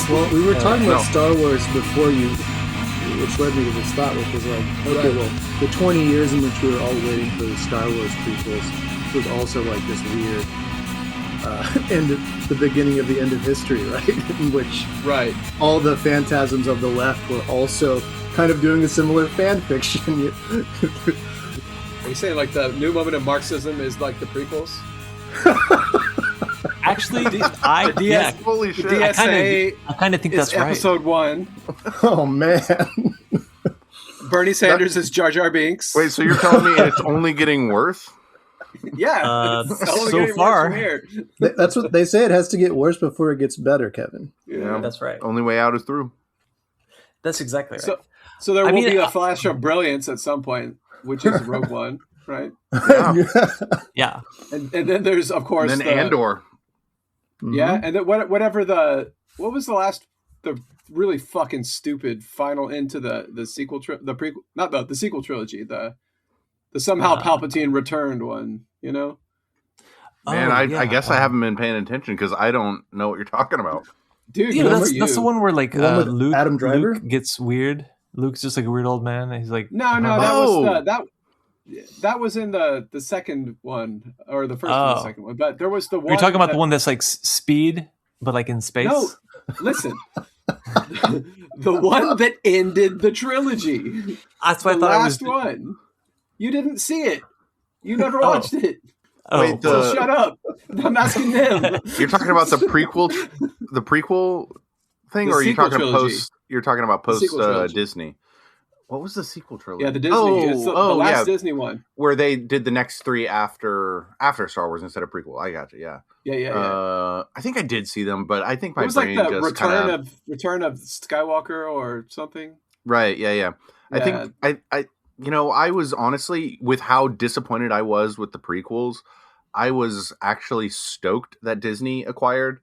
Well, we were talking about Star Wars before you, which led me to this thought, which was like, okay, well, the 20 years in which we were all waiting for the Star Wars prequels was also like this weird the beginning of the end of history, right? In which all the phantasms of the left were also kind of doing a similar fan fiction. Are you saying like the new moment of Marxism is like the prequels? Actually, holy shit! DSA I kind of think that's right. Episode 1. Oh man! Bernie Sanders is Jar Jar Binks. Wait, so you're telling me it's only getting worse? Yeah, so far. That's what they say. It has to get worse before it gets better, Kevin. Yeah, that's right. Only way out is through. That's exactly right. So there will be a flash of brilliance at some point, which is Rogue One, right? Yeah. And then there's, of course, and then Andor. Yeah, and then what was the really fucking stupid final end to the sequel the sequel trilogy, the somehow Palpatine returned one, you know? Man, I guess I haven't been paying attention because I don't know what you're talking about. Dude, yeah, that's the one where like Luke, Adam Driver gets weird. Luke's just like a weird old man, and he's like, that was in the second one, or the first and the second one. But there was the one. You're talking about the one that's like Speed, but like in space. No, listen, the one that ended the trilogy. That's what I thought. The last one. You didn't see it. You never watched it. Wait, so shut up. I'm asking them. You're talking about the prequel thing, or are you talking post? You're talking about post Disney. What was the sequel trilogy? Yeah, the Disney. It's the last Disney one, where they did the next three after Star Wars instead of prequel. I got you. Yeah. Yeah. I think I did see them, but I think my it was brain like the just return of Skywalker or something. Right. Yeah. I think I was honestly, with how disappointed I was with the prequels, I was actually stoked that Disney acquired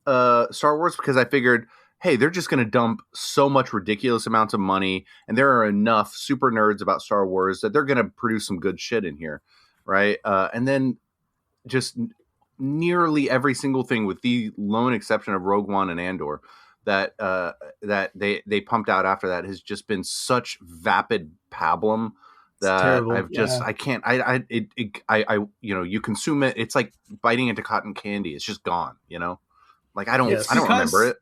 Star Wars, because I figured, hey, they're just going to dump so much ridiculous amounts of money, and there are enough super nerds about Star Wars that they're going to produce some good shit in here, right? And then just nearly every single thing, with the lone exception of Rogue One and Andor, that they pumped out after that has just been such vapid pablum that I can't. You consume it. It's like biting into cotton candy. It's just gone. You know, like I don't remember it.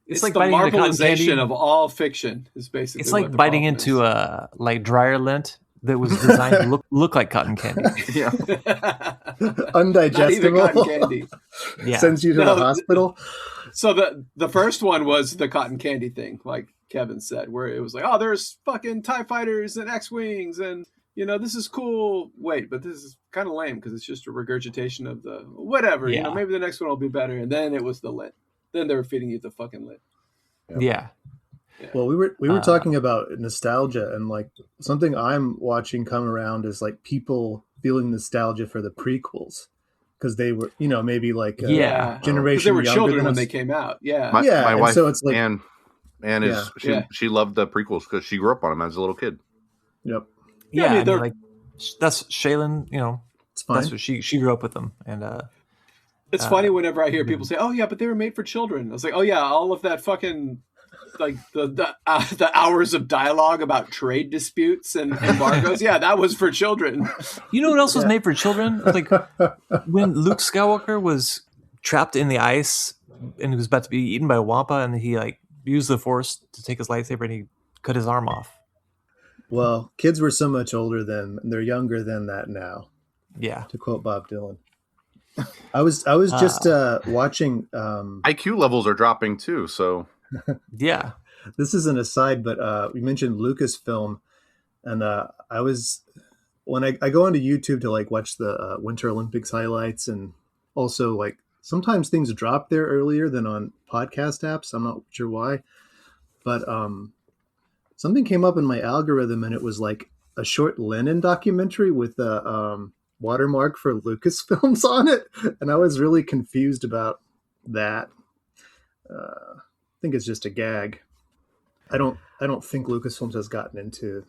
It's like the Marvelization of all fiction is basically. It's like biting into a dryer lint that was designed to look like cotton candy. Yeah, undigestible. Not even cotton candy. Yeah, sends you to the hospital. So the first one was the cotton candy thing, like Kevin said, where it was like, oh, there's fucking TIE fighters and X-Wings, and this is cool. Wait, but this is kind of lame because it's just a regurgitation of the whatever. Yeah. Maybe the next one will be better. And then it was the lint. Then they were feeding you the fucking lint. Yeah. Well, we were talking about nostalgia, and like something I'm watching come around is like people feeling nostalgia for the prequels. Because they were, maybe like generation. They were younger children than when us. they came out. Yeah, my wife, so it's like, Anne she loved the prequels because she grew up on them as a little kid. Yep. Yeah, like that's Shaylin. It's fine. That's what she grew up with them, and it's funny whenever I hear people say, "Oh yeah, but they were made for children." I was like, "Oh yeah, all of that fucking." Like the hours of dialogue about trade disputes and embargoes. Yeah, that was for children. You know what else was made for children? Like when Luke Skywalker was trapped in the ice and he was about to be eaten by a Wampa, and he like used the Force to take his lightsaber and he cut his arm off. Well, kids were so much older then; they're younger than that now. Yeah, to quote Bob Dylan. I was just watching. IQ levels are dropping too, so. Yeah, this is an aside, but we mentioned Lucasfilm, and I was when I go onto YouTube to like watch the Winter Olympics highlights, and also like sometimes things drop there earlier than on podcast apps. I'm not sure why, but something came up in my algorithm, and it was like a short Lenin documentary with a watermark for Lucasfilms on it, and I was really confused about that. I think it's just a gag. I don't think Lucasfilms has gotten into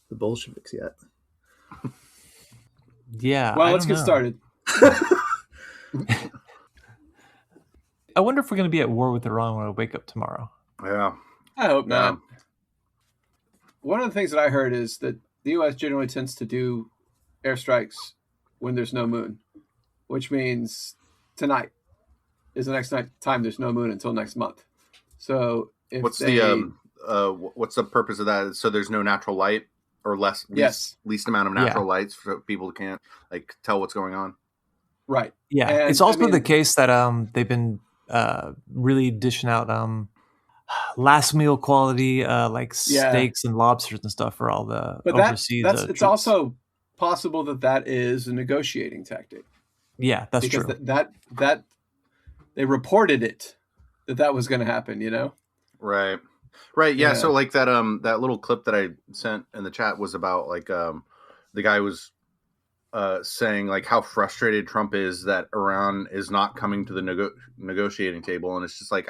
the Bolsheviks yet. Yeah. Well, let's get started. I wonder if we're going to be at war with Iran when I wake up tomorrow. Yeah. I hope not. One of the things that I heard is that the U.S. generally tends to do airstrikes when there's no moon, which means tonight is the next time there's no moon until next month. So if what's the purpose of that? So there's no natural light or least amount of natural lights so people can't like tell what's going on. Right. Yeah. And it's also the case that they've been really dishing out last meal quality steaks and lobsters and stuff for all the overseas it's also possible that is a negotiating tactic. Yeah, that's because true. That they reported it that was going to happen, you know? Right. Yeah. So like that little clip that I sent in the chat was about like the guy was saying like how frustrated Trump is that Iran is not coming to the negotiating table, and it's just like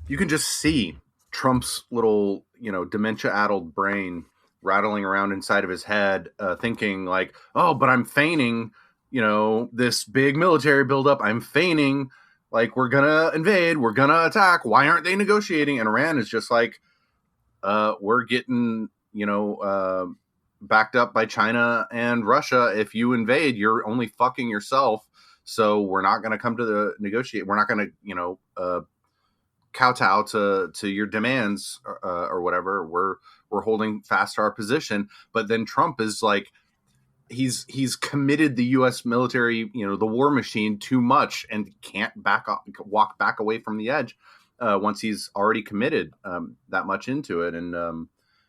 you can just see Trump's little dementia-addled brain rattling around inside of his head, thinking like, oh, but I'm feigning this big military buildup. I'm feigning like we're gonna invade, we're gonna attack. Why aren't they negotiating? And Iran is just like, we're getting backed up by China and Russia. If you invade, you're only fucking yourself. So we're not going to come to the negotiate. We're not going to, kowtow to your demands or whatever. We're holding fast to our position. But then Trump is like, he's committed the U.S. military, the war machine too much and can't walk back away from the edge once he's already committed that much into it. And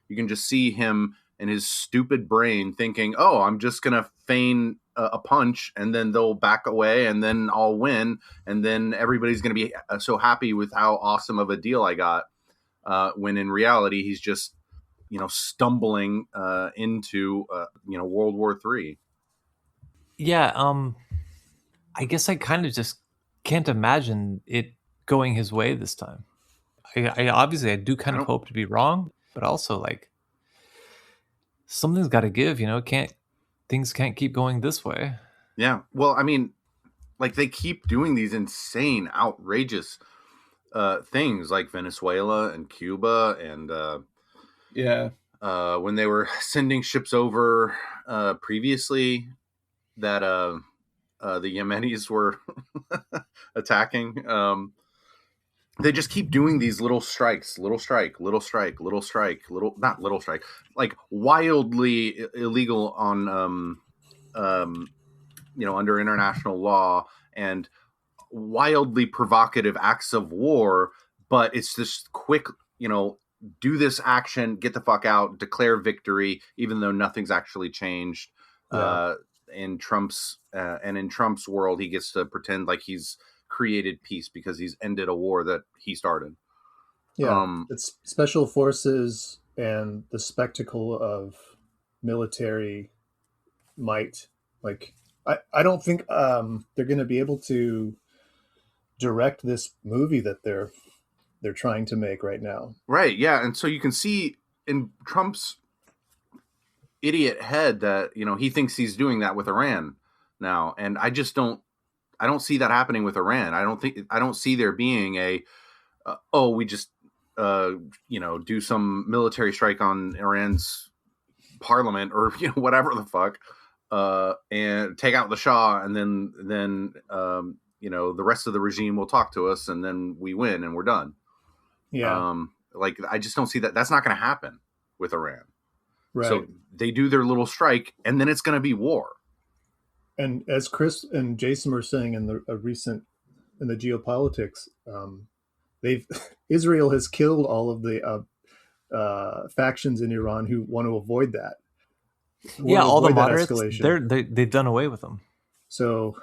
you can just see him and his stupid brain thinking, oh, I'm just going to feign a punch and then they'll back away and then I'll win. And then everybody's going to be so happy with how awesome of a deal I got. When in reality, he's just, stumbling into, World War III. Yeah. I guess I kind of just can't imagine it going his way this time. I obviously do kind of hope to be wrong, but also like, something's got to give, things can't keep going this way. Yeah. Well, I mean, like they keep doing these insane, outrageous things like Venezuela and Cuba and when they were sending ships over previously that the Yemenis were attacking. They just keep doing these little strikes, like wildly illegal on, under international law and wildly provocative acts of war. But it's this quick, do this action, get the fuck out, declare victory, even though nothing's actually changed. Yeah. In Trump's world, he gets to pretend like he's created peace because he's ended a war that he started. Yeah, it's special forces and the spectacle of military might. Like, I don't think they're going to be able to direct this movie that they're trying to make right now. Right. Yeah, and so you can see in Trump's idiot head that he thinks he's doing that with Iran now, and I don't see that happening with Iran. I don't see there being we just do some military strike on Iran's parliament or whatever the fuck, and take out the Shah, and then the rest of the regime will talk to us, and then we win and we're done. Yeah. I just don't see that. That's not going to happen with Iran. Right. So they do their little strike, and then it's going to be war. And as Chris and Jason were saying in the geopolitics, Israel has killed all of the factions in Iran who want to avoid that. All the moderates, they've done away with them. So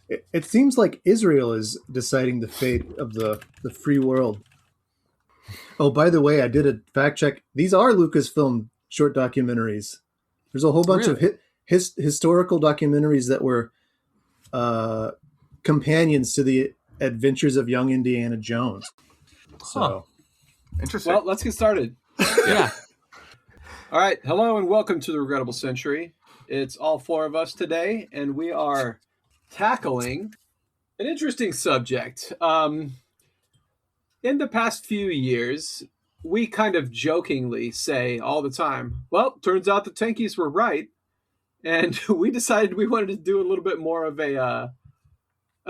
it seems like Israel is deciding the fate of the free world. Oh, by the way, I did a fact check. These are Lucasfilm short documentaries. There's a whole bunch of historical documentaries that were companions to the adventures of young Indiana Jones. So interesting. Well, let's get started. Yeah. All right. Hello and welcome to the Regrettable Century. It's all four of us today, and we are tackling An interesting subject. In the past few years, we kind of jokingly say all the time, well, turns out the Tankies were right. And we decided we wanted to do a little bit more of a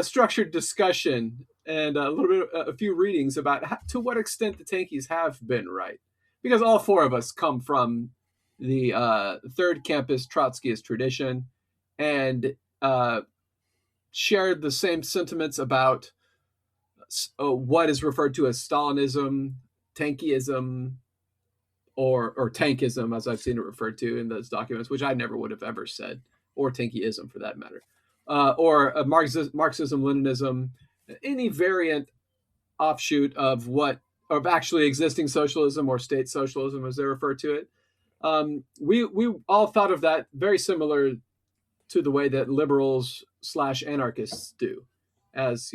structured discussion and a few readings about to what extent the Tankies have been right. Because all four of us come from the Third Campist Trotskyist tradition and shared the same sentiments about what is referred to as Stalinism, Tankieism, or Tankism, as I've seen it referred to in those documents, which I never would have ever said, or Tankieism for that matter, or Marxism, Leninism, any variant offshoot of actually existing socialism or state socialism, as they refer to it. We all thought of that very similar to the way that liberals / anarchists do, as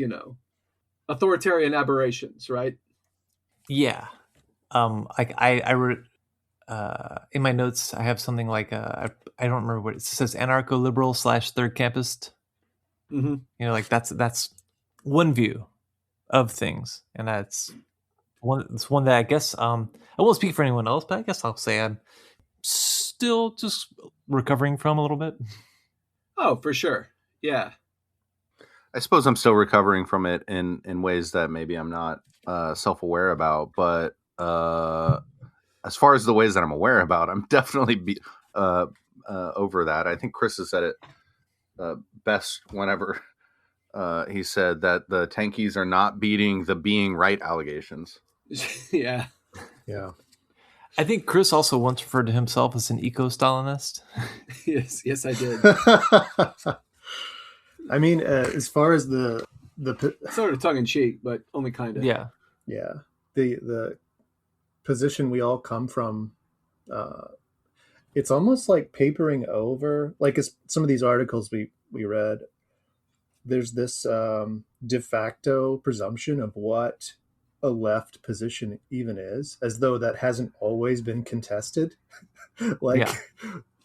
authoritarian aberrations, right? Yeah. Like I wrote in my notes, I have something like I don't remember what it says. Anarcho-liberal / third campist. Mm-hmm. Like that's one view of things, and it's one that I guess I won't speak for anyone else, but I guess I'll say I'm still just recovering from a little bit. Oh, for sure. Yeah. I suppose I'm still recovering from it in ways that maybe I'm not self-aware about, but as far as the ways that I'm aware about, I'm definitely over that. I think Chris has said it best whenever he said that the Tankies are not beating the being right allegations. Yeah. Yeah. I think Chris also once referred to himself as an eco-Stalinist. Yes, I did. I mean, as far as the sort of tongue in cheek, but only kind of. Yeah. The position we all come from, it's almost like papering over. Like some of these articles we read, there's this de facto presumption of what a left position even is, as though that hasn't always been contested. Through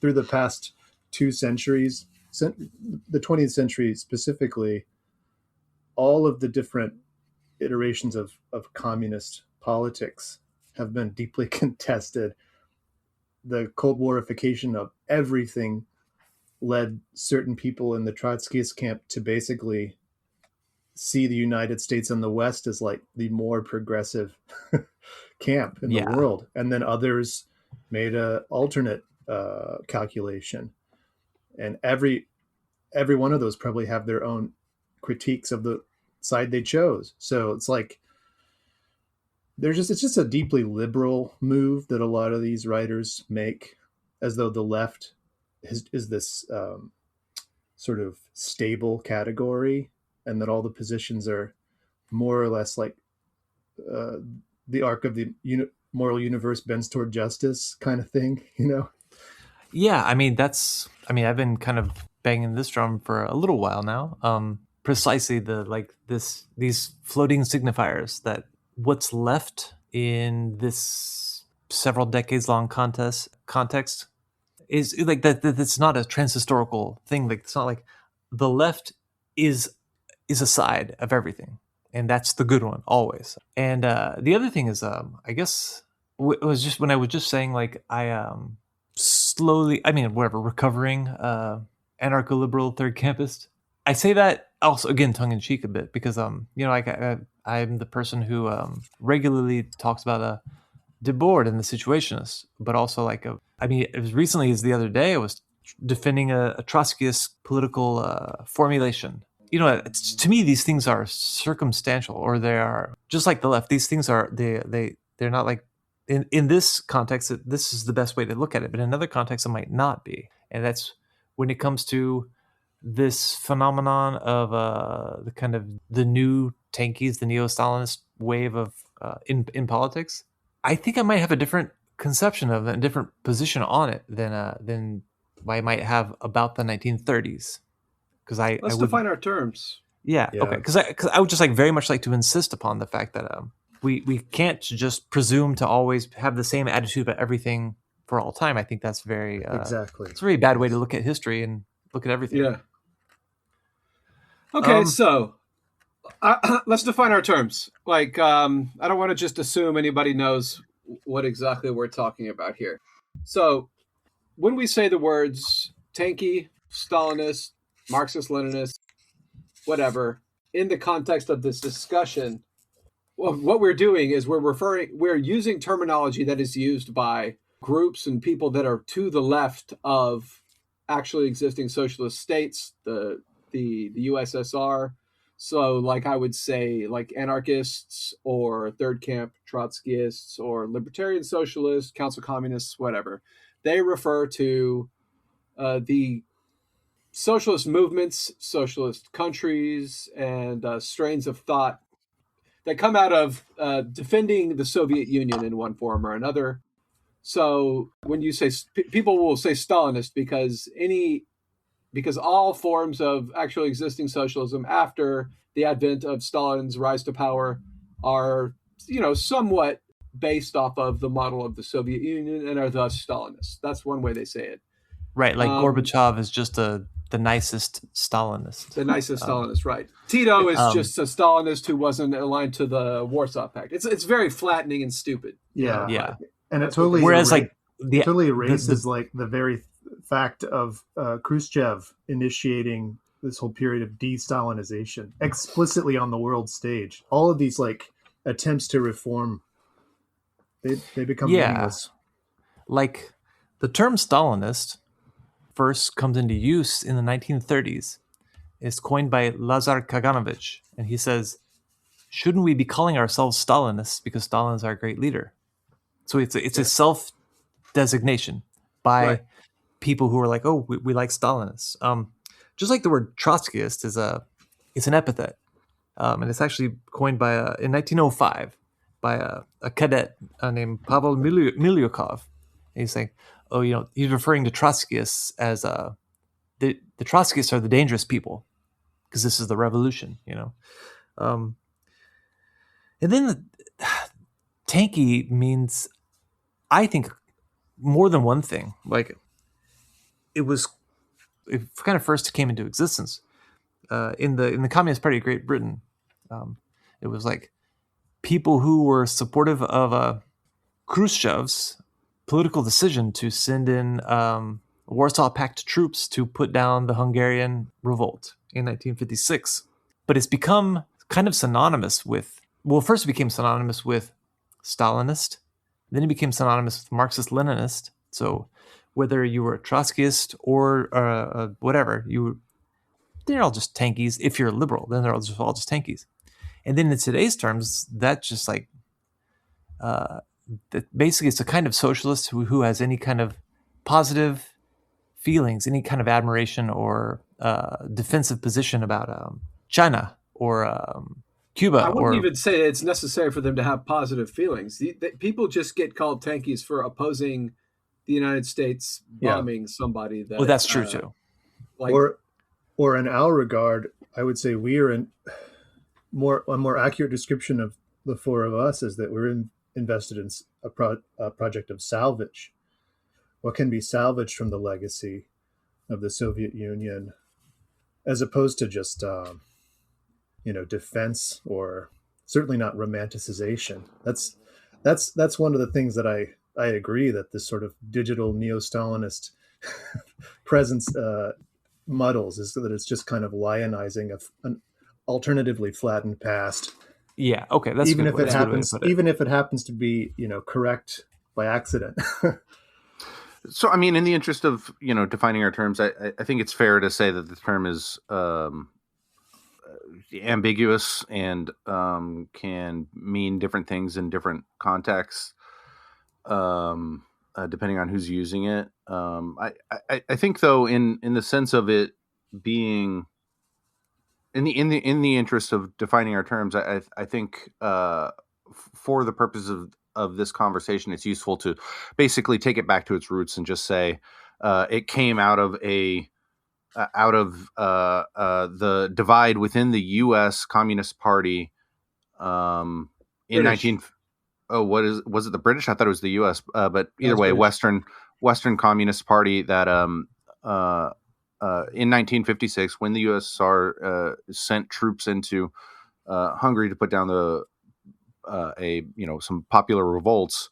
the past 2 centuries, the 20th century specifically, all of the different iterations of communist politics have been deeply contested. The Cold Warification of everything led certain people in the Trotskyist camp to basically see the United States and the West as like the more progressive camp in the world. And then others made a alternate calculation. And every one of those probably have their own critiques of the side they chose. So it's like it's just a deeply liberal move that a lot of these writers make, as though the left is this sort of stable category, and that all the positions are more or less like the arc of the moral universe bends toward justice kind of thing, Yeah, I mean I've been kind of banging this drum for a little while now. Precisely these floating signifiers, that what's left in this several decades long context is like that. It's not a transhistorical thing. Like, it's not like the left is a side of everything, and that's the good one always. And the other thing is, I guess it was just when I was just saying, like, I slowly, recovering anarcho-liberal third campist. I say that also, again, tongue in cheek a bit, because I'm the person who regularly talks about Debord and the Situationists, but also it was recently as the other day I was defending a Trotskyist political formulation. To me, these things are circumstantial, or they are just like the left. These things are they're not like in this context. This is the best way to look at it, but in another context, it might not be. And that's when it comes to this phenomenon of the kind of the new Tankies, the Neo-Stalinist wave of in politics. I think I might have a different conception of it, a different position on it than I might have about the 1930s. Because let's define our terms. Yeah. Okay. Because I would just very much like to insist upon the fact that we can't just presume to always have the same attitude about everything for all time. I think that's very exactly. It's a very bad way to look at history and look at everything. Yeah. Okay, so let's define our terms. Like, I don't want to just assume anybody knows what exactly we're talking about here. So, when we say the words Tankie, Stalinist, Marxist-Leninist, whatever, in the context of this discussion, well, what we're doing is we're using terminology that is used by groups and people that are to the left of actually existing socialist states, the USSR. So, like I would say, like anarchists or third camp Trotskyists or libertarian socialists, council communists, whatever. They refer to the socialist movements, socialist countries, and strains of thought that come out of defending the Soviet Union in one form or another. So when you say people will say Stalinist because all forms of actually existing socialism after the advent of Stalin's rise to power are, somewhat based off of the model of the Soviet Union and are thus Stalinist. That's one way they say it. Right, like Gorbachev is just the nicest Stalinist. The nicest Stalinist, right. Tito is just a Stalinist who wasn't aligned to the Warsaw Pact. It's very flattening and stupid. Yeah. And it totally totally erases like the very fact of Khrushchev initiating this whole period of de-Stalinization explicitly on the world stage. All of these like attempts to reform, they become meaningless. Like the term Stalinist first comes into use in the 1930s. It's coined by Lazar Kaganovich, and he says, "Shouldn't we be calling ourselves Stalinists because Stalin is our great leader?" So it's a self-designation by people who are like, "Oh, we like Stalinists." Just like the word Trotskyist it's an epithet, and it's actually coined by in 1905 by a cadet named Pavel Milyukov. And he's saying, "Oh, he's referring to Trotskyists as the Trotskyists are the dangerous people because this is the revolution." And then Tankie means, I think, more than one thing. Like it kind of first came into existence in the Communist Party of Great Britain. It was like people who were supportive of Khrushchev's political decision to send in Warsaw Pact troops to put down the Hungarian revolt in 1956. But it's become kind of synonymous with, first it became synonymous with Stalinist, then it became synonymous with Marxist-Leninist. So whether you were a Trotskyist or whatever, they're all just Tankies. If you're a liberal, then they're all just Tankies. And then in today's terms, that just like, basically it's a kind of socialist who has any kind of positive feelings, any kind of admiration or defensive position about China or Cuba. I wouldn't even say it's necessary for them to have positive feelings. People just get called Tankies for opposing the United States bombing somebody. Well, that's true too. Or in our regard, I would say we are a more accurate description of the four of us is that we're invested in a project of salvage. What can be salvaged from the legacy of the Soviet Union, as opposed to just defense, or certainly not romanticization. That's one of the things that I agree that this sort of digital neo-Stalinist presence muddles, is that it's just kind of lionizing an alternatively flattened past. Yeah, okay, that's even if it happens to be correct by accident. So, I mean, in the interest of defining our terms, I think it's fair to say that the term is ambiguous and can mean different things in different contexts, depending on who's using it. I think, though, in the sense of it being in the interest of defining our terms, I think for the purpose of this conversation, it's useful to basically take it back to its roots and just say it came out of the divide within the U.S. Communist Party in British. Was it the British? I thought it was the U.S. But either way, British. Western Communist Party that in 1956, when the USSR sent troops into Hungary to put down some popular revolts,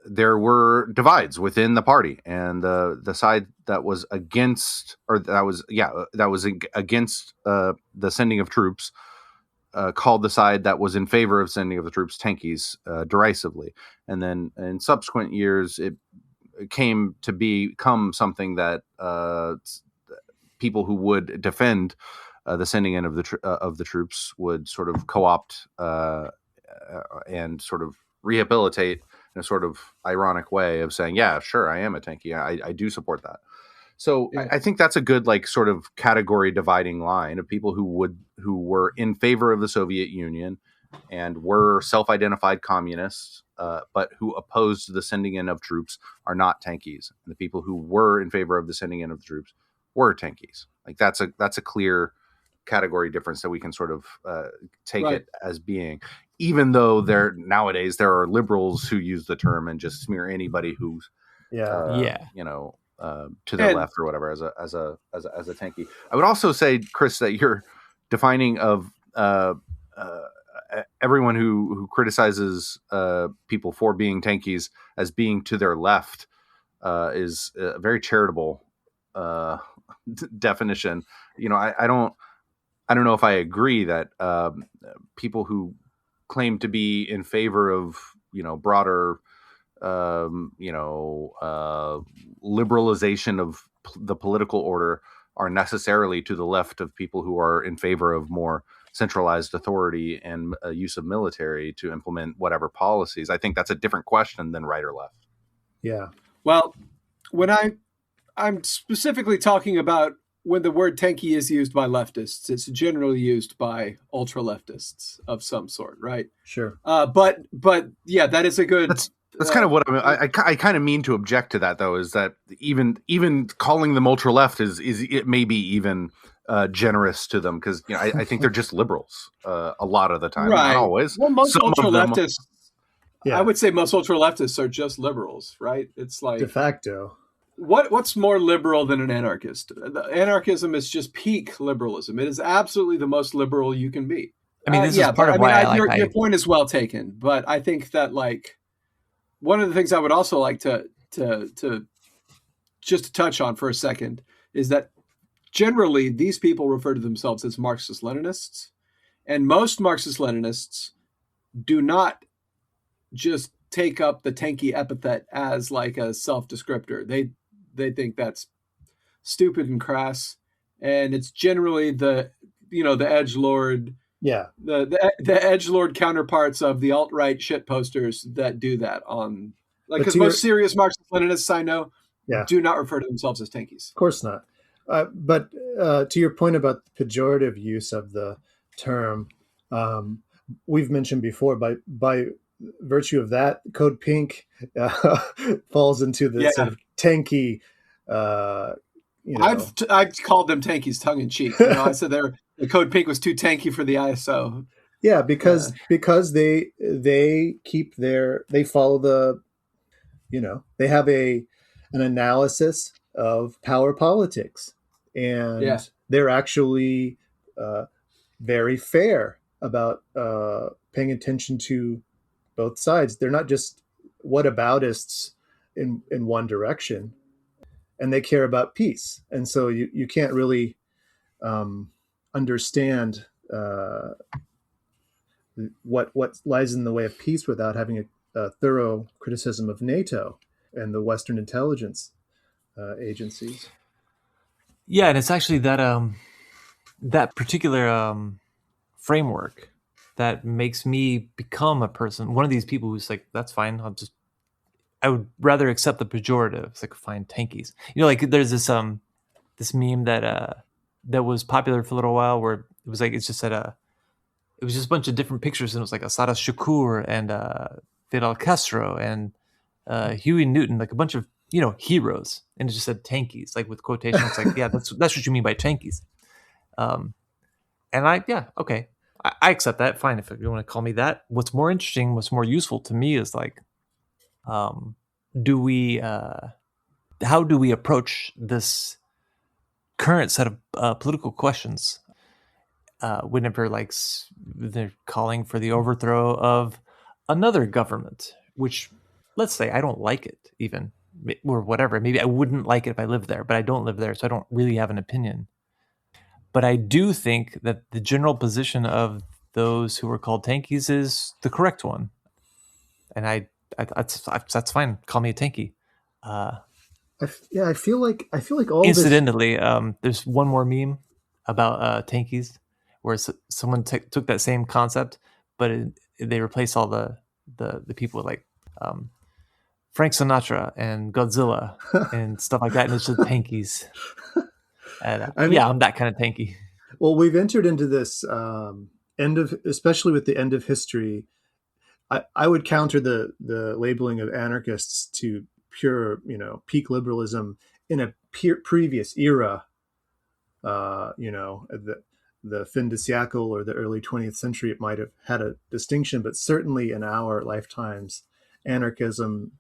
there were divides within the party, and the side that was against, against the sending of troops, called the side that was in favor of sending of the troops Tankies, derisively. And then in subsequent years, it came to become something that people who would defend the sending in of the troops would sort of co-opt and sort of rehabilitate in a sort of ironic way of saying, yeah, sure, I am a Tankie. I do support that. So yeah. I think that's a good, like, sort of category dividing line of people who were in favor of the Soviet Union and were self-identified communists, but who opposed the sending in of troops are not Tankies. And the people who were in favor of the sending in of the troops were Tankies. Like that's a clear category difference that we can sort of take it as being, even though nowadays there are liberals who use the term and just smear anybody who's to their left or whatever as a Tankie. I would also say, Chris, that your defining of everyone who criticizes people for being Tankies as being to their left is a very charitable definition. I don't know if I agree that people who claim to be in favor of broader liberalization of the political order are necessarily to the left of people who are in favor of more centralized authority and use of military to implement whatever policies. I think that's a different question than right or left. Yeah. Well, when I'm specifically talking about when the word Tankie is used by leftists, it's generally used by ultra leftists of some sort, right? Sure. But yeah, that is a good. That's kind of what I kind of mean to object to that, though, is that even calling them ultra left is it may be even generous to them, because I think they're just liberals a lot of the time, right? Not always. Well, most ultra leftists, I would say most ultra leftists are just liberals, right? It's like de facto. What's more liberal than an anarchist? Anarchism is just peak liberalism. It is absolutely the most liberal you can be. I mean, this is part of why your point is well taken, but I think that, like, one of the things I would also like to just to touch on for a second is that generally these people refer to themselves as Marxist-Leninists, and most Marxist-Leninists do not just take up the Tankie epithet as like a self-descriptor. They think that's stupid and crass, and it's generally the edgelord, the edgelord counterparts of the alt-right shit posters that do that on, like, because most serious Marxist-Leninists I know do not refer to themselves as Tankies. Of course not. But to your point about the pejorative use of the term, we've mentioned before, by virtue of that, Code Pink falls into the sort of Tankie. I've called them Tankies tongue in cheek. I said the Code Pink was too tanky for the ISO. Yeah, because they keep they follow the, they have an analysis of power politics, and they're actually very fair about paying attention to both sides. They're not just whataboutists in one direction, and they care about peace. And so you can't really understand what lies in the way of peace without having a thorough criticism of NATO and the Western intelligence agencies. Yeah, and it's actually that particular framework that makes me become one of these people who's like, that's fine. I would rather accept the pejorative. It's like, fine, Tankies. Like, there's this meme that was popular for a little while, where it was like, it's just it was just a bunch of different pictures, and it was like Asada Shakur and Fidel Castro and Huey Newton, like a bunch of heroes, and it just said Tankies, like with quotation. It's like, yeah, that's what you mean by Tankies. And okay. I accept that. Fine, if you want to call me that. What's more interesting, what's more useful to me is like, how do we approach this current set of political questions? whenever like they're calling for the overthrow of another government, which let's say I don't like it even, or whatever. Maybe I wouldn't like it if I lived there, but I don't live there, so I don't really have an opinion. But I do think that the general position of those who are called Tankies is the correct one, and that's fine. Call me a Tankie. I feel like all Incidentally, there's one more meme about Tankies where someone took that same concept, but they replaced all the people with like Frank Sinatra and Godzilla and stuff like that, and it's just Tankies. And I'm that kind of Tankie. Well, we've entered into this especially with the end of history. I would counter the labeling of anarchists to pure, peak liberalism in a previous era. The fin de siècle or the early 20th century, it might have had a distinction, but certainly in our lifetimes, anarchism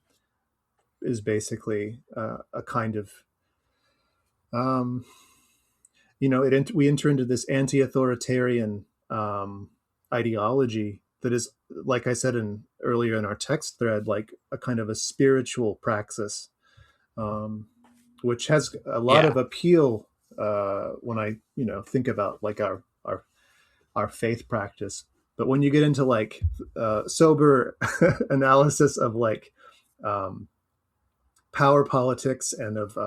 is basically a kind of, we enter into this anti-authoritarian ideology that is, like I said earlier in our text thread, like a kind of a spiritual praxis, which has a lot of appeal when I think about like our faith practice. But when you get into like sober analysis of like power politics and of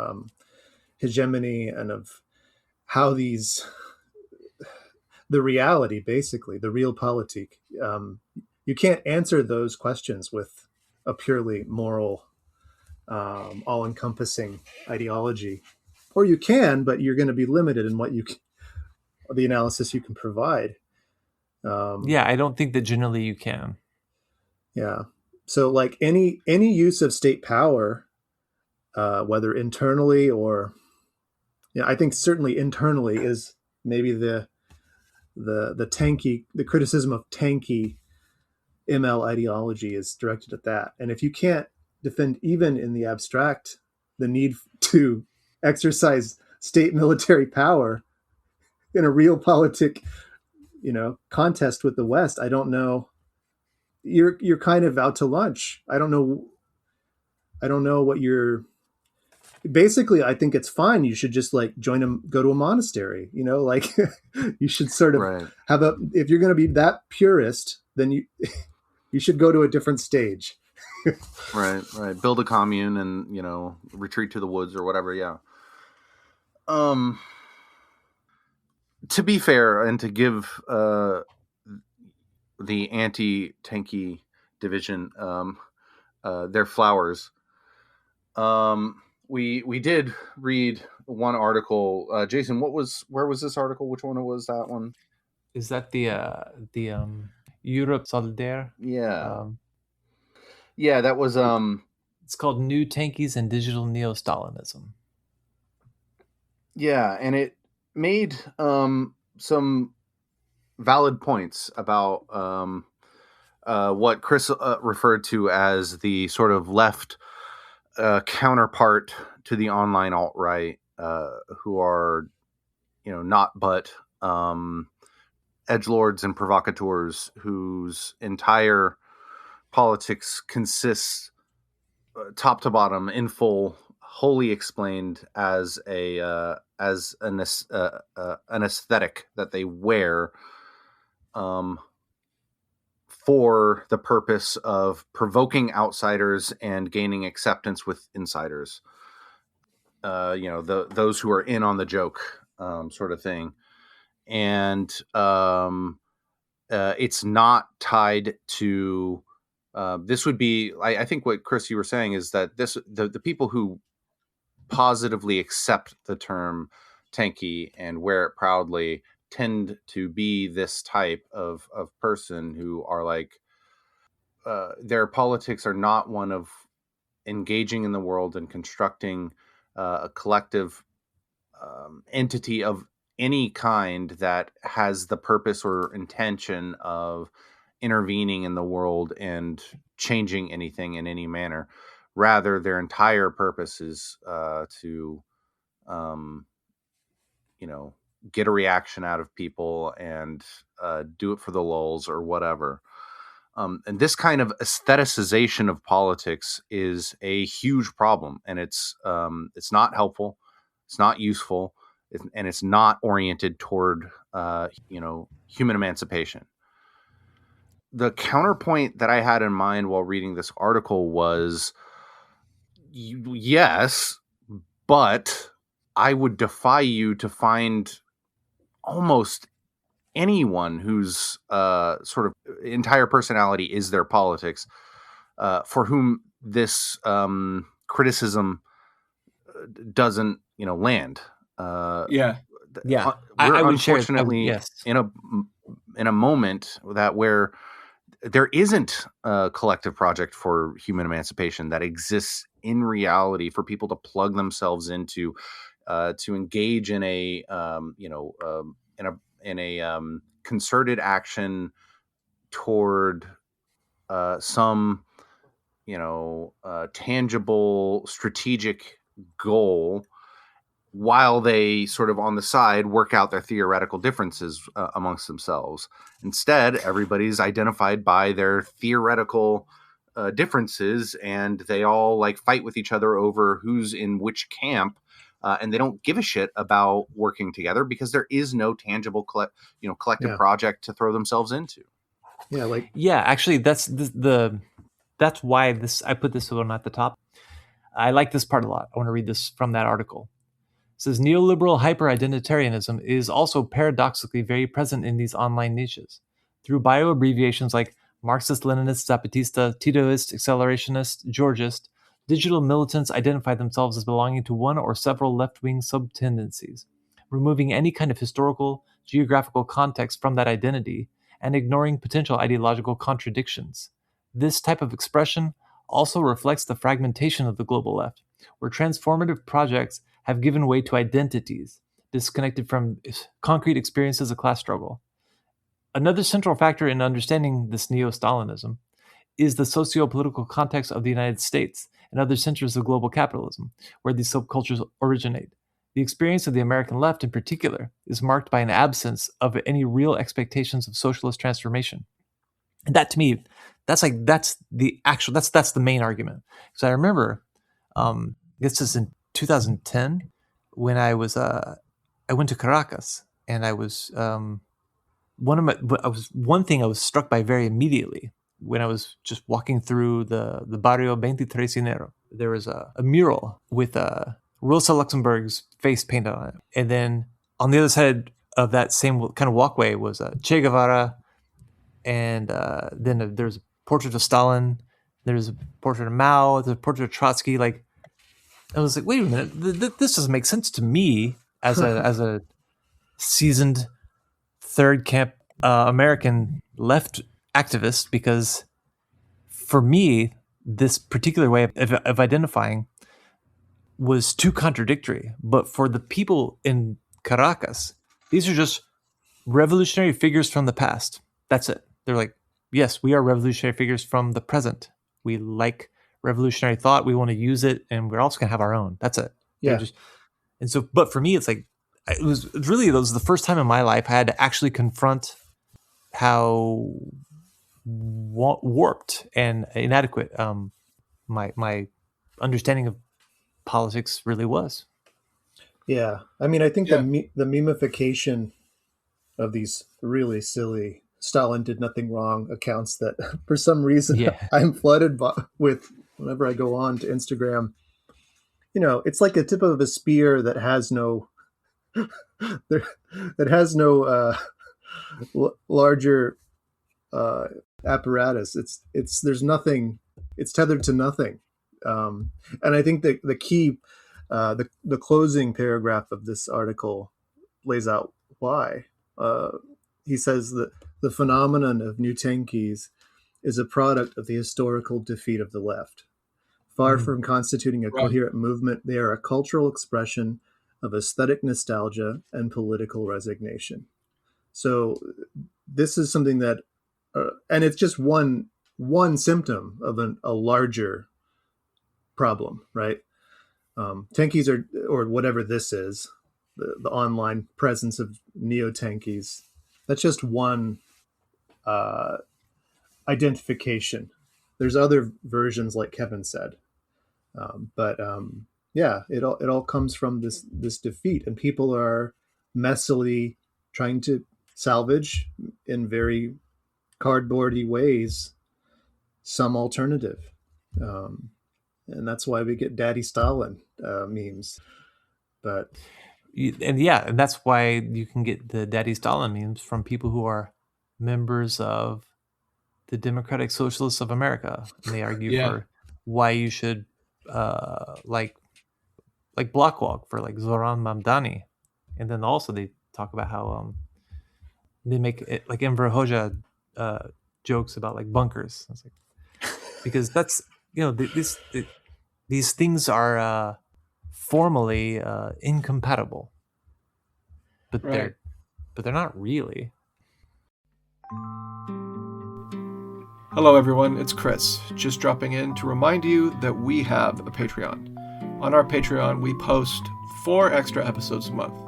hegemony and of how the reality, basically the real politique, you can't answer those questions with a purely moral, all-encompassing ideology, or you can, but you're going to be limited in the analysis you can provide. I don't think that generally you can. Yeah. So like any use of state power, whether internally or, I think certainly internally is maybe the criticism of Tankie ML ideology is directed at that. And if you can't defend even in the abstract the need to exercise state military power in a real politic, contest with the West, I don't know. You're kind of out to lunch. I don't know what you're. Basically, I think it's fine. You should just like go to a monastery. Like you should sort of have if you're going to be that purist, then you should go to a different stage. Right. Build a commune and, retreat to the woods or whatever. Yeah. To be fair and to give the anti-Tankie division their flowers, we did read one article. Jason, where was this article? Which one was that one? Is that the Europe Solidaire? Yeah. Yeah, that was it's called New Tankies and Digital Neo-Stalinism. Yeah, and it made some valid points about what Chris referred to as the sort of left counterpart to the online alt-right, who are, not but edgelords and provocateurs whose entire politics consists, top to bottom, in full, wholly explained as an aesthetic that they wear for the purpose of provoking outsiders and gaining acceptance with insiders. Those who are in on the joke, sort of thing. And it's not tied to. This would be, I think what Chris, you were saying is that the people who positively accept the term Tankie and wear it proudly tend to be this type of person who are like, their politics are not one of engaging in the world and constructing a collective entity of any kind that has the purpose or intention of intervening in the world and changing anything in any manner. Rather, their entire purpose is to get a reaction out of people and do it for the lulz or whatever. And this kind of aestheticization of politics is a huge problem, and it's not helpful, it's not useful, and it's not oriented toward human emancipation. The counterpoint that I had in mind while reading this article was, yes, but I would defy you to find almost anyone whose sort of entire personality is their politics, for whom this criticism doesn't, land. Yeah. We're unfortunately in a moment where there isn't a collective project for human emancipation that exists in reality for people to plug themselves into, to engage in a concerted action toward some tangible strategic goal, while they sort of on the side work out their theoretical differences amongst themselves. Instead, everybody's identified by their theoretical differences, and they all like fight with each other over who's in which camp. And they don't give a shit about working together because there is no tangible collective project to throw themselves into. Actually, that's that's why I put this one at the top. I like this part a lot. I want to read this from that article. It says, neoliberal hyper-identitarianism is also paradoxically very present in these online niches. Through bio-abbreviations like Marxist-Leninist, Zapatista, Titoist, Accelerationist, Georgist, digital militants identify themselves as belonging to one or several left-wing sub-tendencies, removing any kind of historical, geographical context from that identity and ignoring potential ideological contradictions. This type of expression also reflects the fragmentation of the global left, where transformative projects have given way to identities disconnected from concrete experiences of class struggle. Another central factor in understanding this Neo-Stalinism is the socio-political context of the United States and other centers of global capitalism, where these subcultures originate. The experience of the American left in particular is marked by an absence of any real expectations of socialist transformation. And that, to me, that's the main argument. Because I remember, this is in 2010 when I went to Caracas, and I was one thing I was struck by very immediately when I was just walking through the barrio 23 Enero. There was a mural with Rosa Luxemburg's face painted on it, and then on the other side of that same kind of walkway was Che Guevara, and then there's a portrait of Stalin, there's a portrait of Mao, there's a portrait of Trotsky. Like, I was like, wait a minute, this doesn't make sense to me as a seasoned third camp American left activist, because for me, this particular way of identifying was too contradictory. But for the people in Caracas, these are just revolutionary figures from the past. That's it. They're like, yes, we are revolutionary figures from the present. We like revolutionary thought. We want to use it, and we're also going to have our own. That's it. Yeah. But for me, it's like, it was the first time in my life I had to actually confront how warped and inadequate my understanding of politics really was. Yeah, I mean, I think the memification of these really silly Stalin did nothing wrong accounts that for some reason I'm flooded with whenever I go on to Instagram. It's like a tip of a spear that has no larger apparatus. There's nothing. It's tethered to nothing. And I think that the key, the closing paragraph of this article lays out why. He says that the phenomenon of new Tankies is a product of the historical defeat of the left. Far from constituting a coherent movement, they are a cultural expression of aesthetic nostalgia and political resignation. So this is something that, and it's just one symptom of a larger problem, right? Tankies or whatever this is, the online presence of neo-Tankies. That's just one identification. There's other versions, like Kevin said, but yeah, it all comes from this defeat, and people are messily trying to salvage in very cardboardy ways some alternative, and that's why we get Daddy Stalin memes. But and that's why you can get the Daddy Stalin memes from people who are members of the Democratic Socialists of America, and they argue for why you should like block walk for like Zoran Mamdani, and then also they talk about how they make it like Enver Hoxha jokes about like bunkers. It's like, because that's these things are formally incompatible, but they're not really. Hello everyone, it's Chris, just dropping in to remind you that we have a Patreon. On our Patreon, we post 4 extra episodes a month,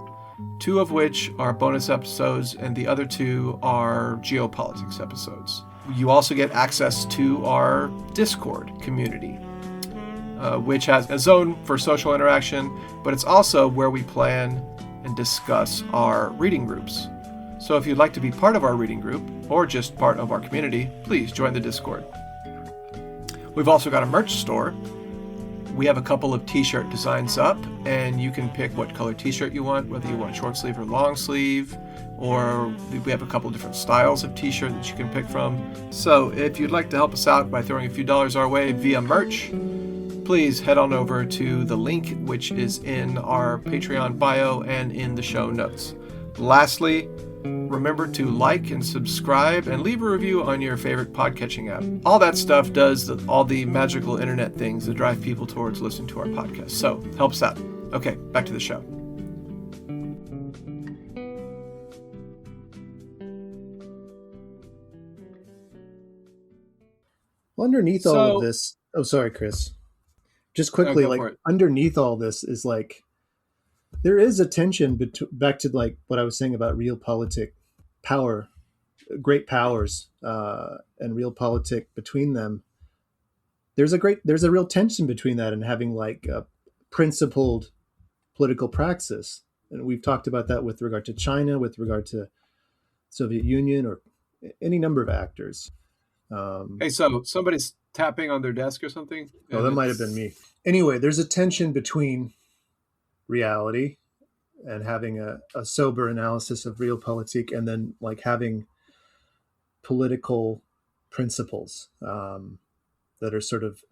2 of which are bonus episodes, and the other 2 are geopolitics episodes. You also get access to our Discord community, which has a zone for social interaction, but it's also where we plan and discuss our reading groups. So if you'd like to be part of our reading group, or just part of our community, please join the Discord. We've also got a merch store. We have a couple of t-shirt designs up, and you can pick what color t-shirt you want, whether you want short sleeve or long sleeve, or we have a couple of different styles of t-shirt that you can pick from. So if you'd like to help us out by throwing a few dollars our way via merch, please head on over to the link which is in our Patreon bio and in the show notes. Lastly, remember to like and subscribe and leave a review on your favorite podcatching app. All that stuff does all the magical internet things that drive people towards listening to our podcast. So, helps out. Okay, back to the show. Well, underneath all of this... Oh, sorry, Chris. Just quickly, underneath all this is like... There is a tension back to like what I was saying about realpolitik power, great powers, and realpolitik between them. There's a real tension between that and having like a principled political praxis, and we've talked about that with regard to China, with regard to Soviet Union, or any number of actors. Hey, so somebody's tapping on their desk or something? Oh, that might have been me. Anyway, there's a tension between reality and having a sober analysis of realpolitik, and then like having political principles that are sort of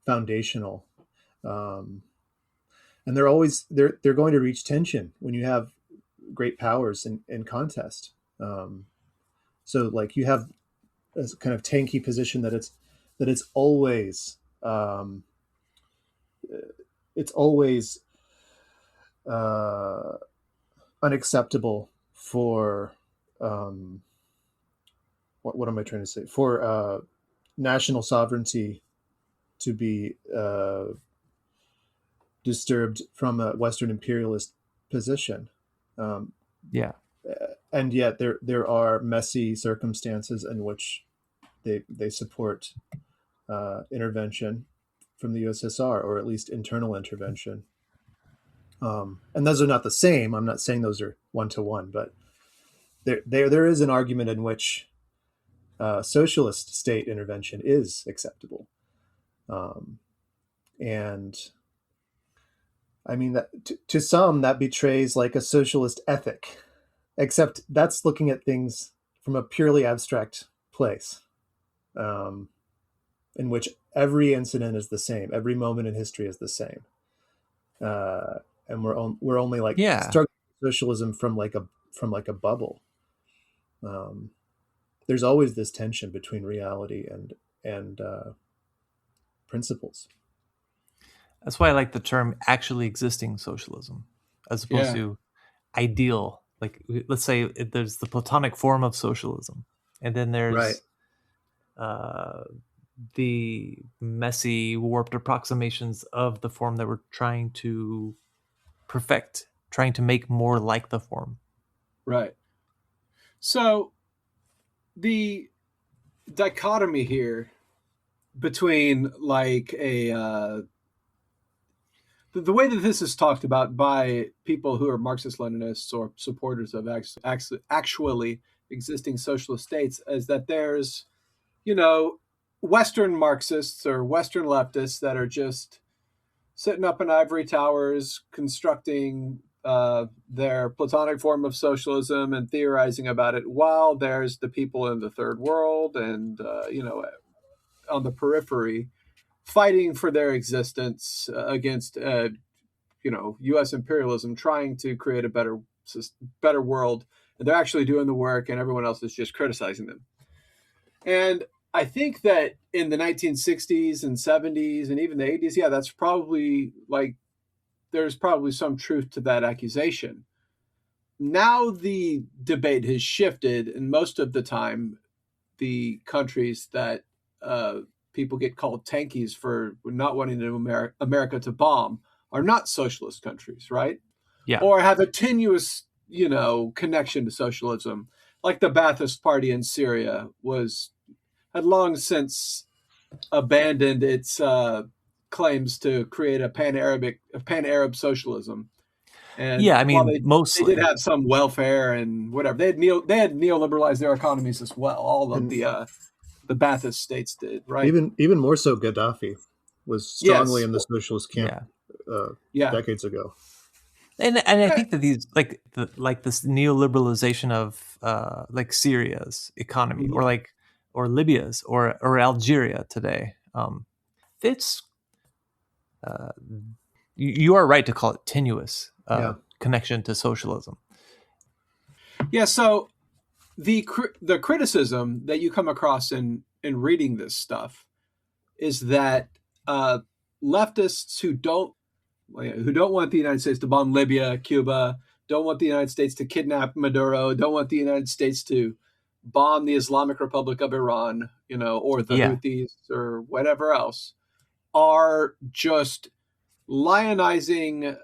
foundational, and they're going to reach tension when you have great powers in contest. So like you have a kind of tanky position that it's always unacceptable for what am I trying to say? For national sovereignty to be disturbed from a Western imperialist position. Yeah. And yet there are messy circumstances in which they support intervention from the USSR, or at least internal intervention. And those are not the same. I'm not saying those are one-to-one, but there is an argument in which socialist state intervention is acceptable. And I mean, that to some that betrays like a socialist ethic, except that's looking at things from a purely abstract place, in which every incident is the same, every moment in history is the same, and we're only like struggling with socialism from like a bubble. There's always this tension between reality and principles. That's why I like the term actually existing socialism, as opposed to ideal. Like, let's say there's the Platonic form of socialism, and then there's the messy, warped approximations of the form that we're trying to perfect, trying to make more like the form. Right. So the dichotomy here between like the way that this is talked about by people who are Marxist-Leninists or supporters of actually existing socialist states is that there's, Western Marxists or Western leftists that are just sitting up in ivory towers constructing their Platonic form of socialism and theorizing about it, while there's the people in the third world and, on the periphery fighting for their existence against, U.S. imperialism, trying to create a better world. And they're actually doing the work and everyone else is just criticizing them. And I think that in the 1960s and 70s and even the 80s, yeah, that's probably there's probably some truth to that accusation. Now the debate has shifted, and most of the time, the countries that people get called Tankies for not wanting America to bomb are not socialist countries, right? Yeah. Or have a tenuous, connection to socialism, like the Ba'athist Party in Syria had long since abandoned its claims to create a pan-Arab socialism. And yeah, I mean, they did have some welfare and whatever. They had neoliberalized their economies as well. All of the Ba'athist states did, right? Even more so, Gaddafi was strongly in the socialist camp decades ago. And I think that these this neoliberalization of Syria's economy, mm-hmm. or Libya's or Algeria today, it's you are right to call it tenuous connection to socialism. Yeah. So the criticism that you come across in reading this stuff is that leftists who don't want the United States to bomb Libya, Cuba, don't want the United States to kidnap Maduro, don't want the United States to bomb the Islamic Republic of Iran, or the Houthis or whatever else, are just lionizing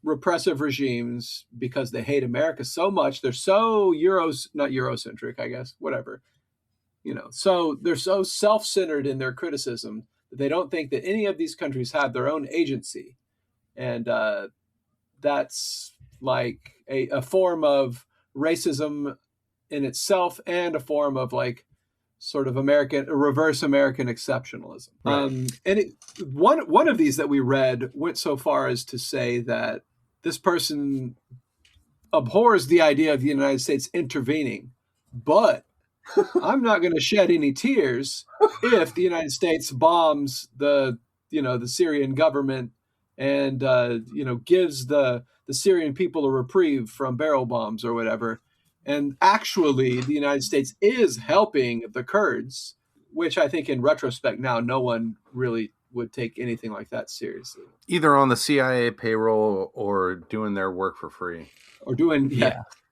repressive regimes because they hate America so much. They're so not Eurocentric, I guess, whatever. So they're so self-centered in their criticism that they don't think that any of these countries have their own agency. And that's like a form of racism in itself and a form of sort of reverse American exceptionalism. Right. One of these that we read went so far as to say that this person abhors the idea of the United States intervening, but I'm not going to shed any tears if the United States bombs the Syrian government and gives the Syrian people a reprieve from barrel bombs or whatever. And actually, the United States is helping the Kurds, which I think in retrospect now, no one really would take anything like that seriously. Either on the CIA payroll or doing their work for free. Or doing,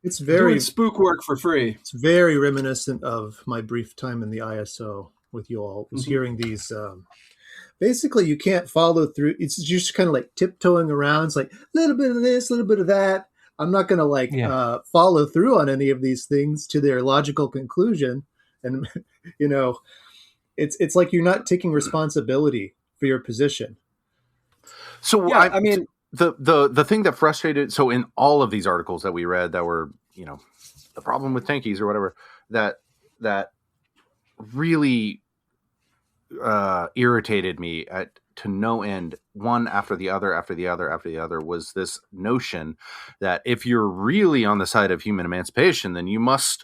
It's very doing spook work for free. It's very reminiscent of my brief time in the ISO with you all. Was hearing these. Basically, you can't follow through. It's just kind of tiptoeing around. It's a little bit of this, a little bit of that. I'm not going to follow through on any of these things to their logical conclusion. And, it's like you're not taking responsibility for your position. So, I mean, the thing that frustrated, so in all of these articles that we read that were, the problem with Tankies or whatever, that really irritated me to no end, one after the other, was this notion that if you're really on the side of human emancipation, then you must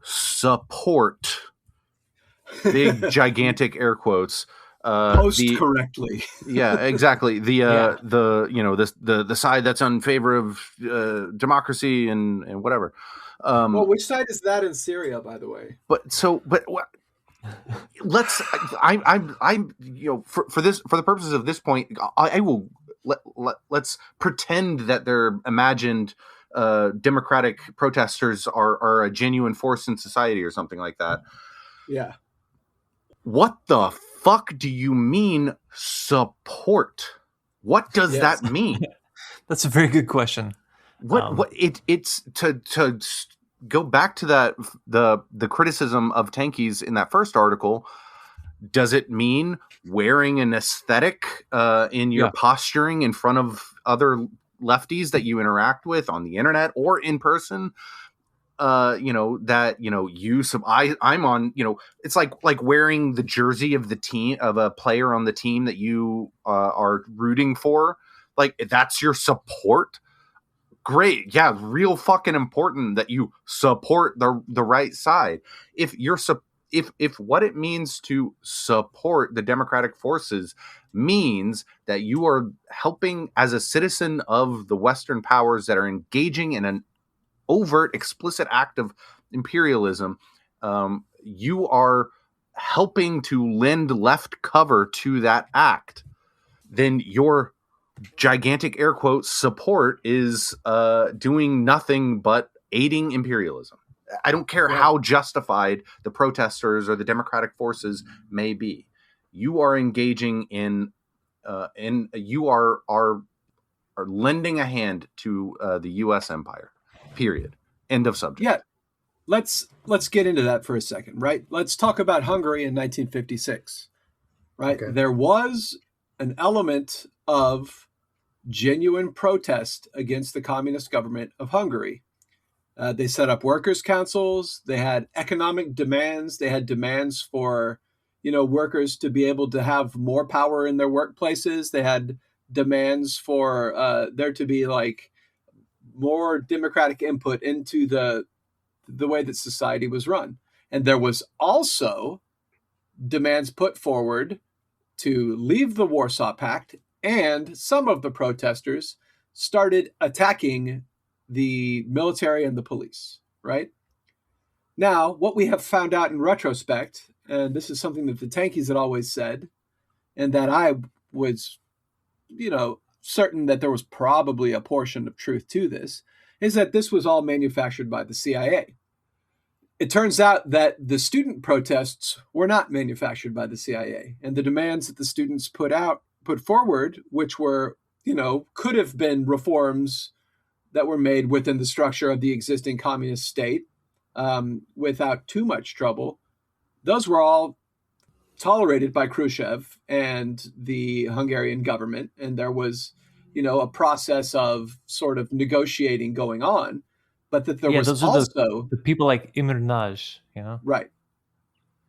support big, gigantic air quotes. Post correctly. Yeah, exactly. The side that's in favor of democracy and whatever. Well, which side is that in Syria, by the way? Let's. For the purposes of this point, I will let's pretend that their imagined democratic protesters are a genuine force in society or something like that. Yeah. What the fuck do you mean support? What does that mean? That's a very good question. It's to go back to that the criticism of Tankies in that first article. Does it mean wearing an aesthetic in your posturing in front of other lefties that you interact with on the internet or in person? I'm on, it's like wearing the jersey of the team, of a player on the team that you are rooting for. Like, that's your support. Great. Yeah. Real fucking important that you support the right side. If what it means to support the democratic forces means that you are helping as a citizen of the Western powers that are engaging in an overt, explicit act of imperialism, you are helping to lend left cover to that act, then your gigantic air quotes support is doing nothing but aiding imperialism. I don't care how justified the protesters or the democratic forces may be. You are engaging in you are lending a hand to the U.S. empire. Period. End of subject. Yeah, let's get into that for a second, right? Let's talk about Hungary in 1956, right? Okay. There was an element of genuine protest against the communist government of Hungary. They set up workers' councils. They had economic demands. They had demands for, workers to be able to have more power in their workplaces. They had demands for there to be like more democratic input into the way that society was run. And there was also demands put forward to leave the Warsaw Pact, and some of the protesters started attacking the military and the police, right? Now, what we have found out in retrospect, and this is something that the Tankies had always said, and that I was, certain that there was probably a portion of truth to this, is that this was all manufactured by the CIA. It turns out that the student protests were not manufactured by the CIA, and the demands that the students put forward, which were, could have been reforms that were made within the structure of the existing communist state without too much trouble, those were all tolerated by Khrushchev and the Hungarian government. And there was, a process of sort of negotiating going on, but that there was also the people like Imre Nagy, Right.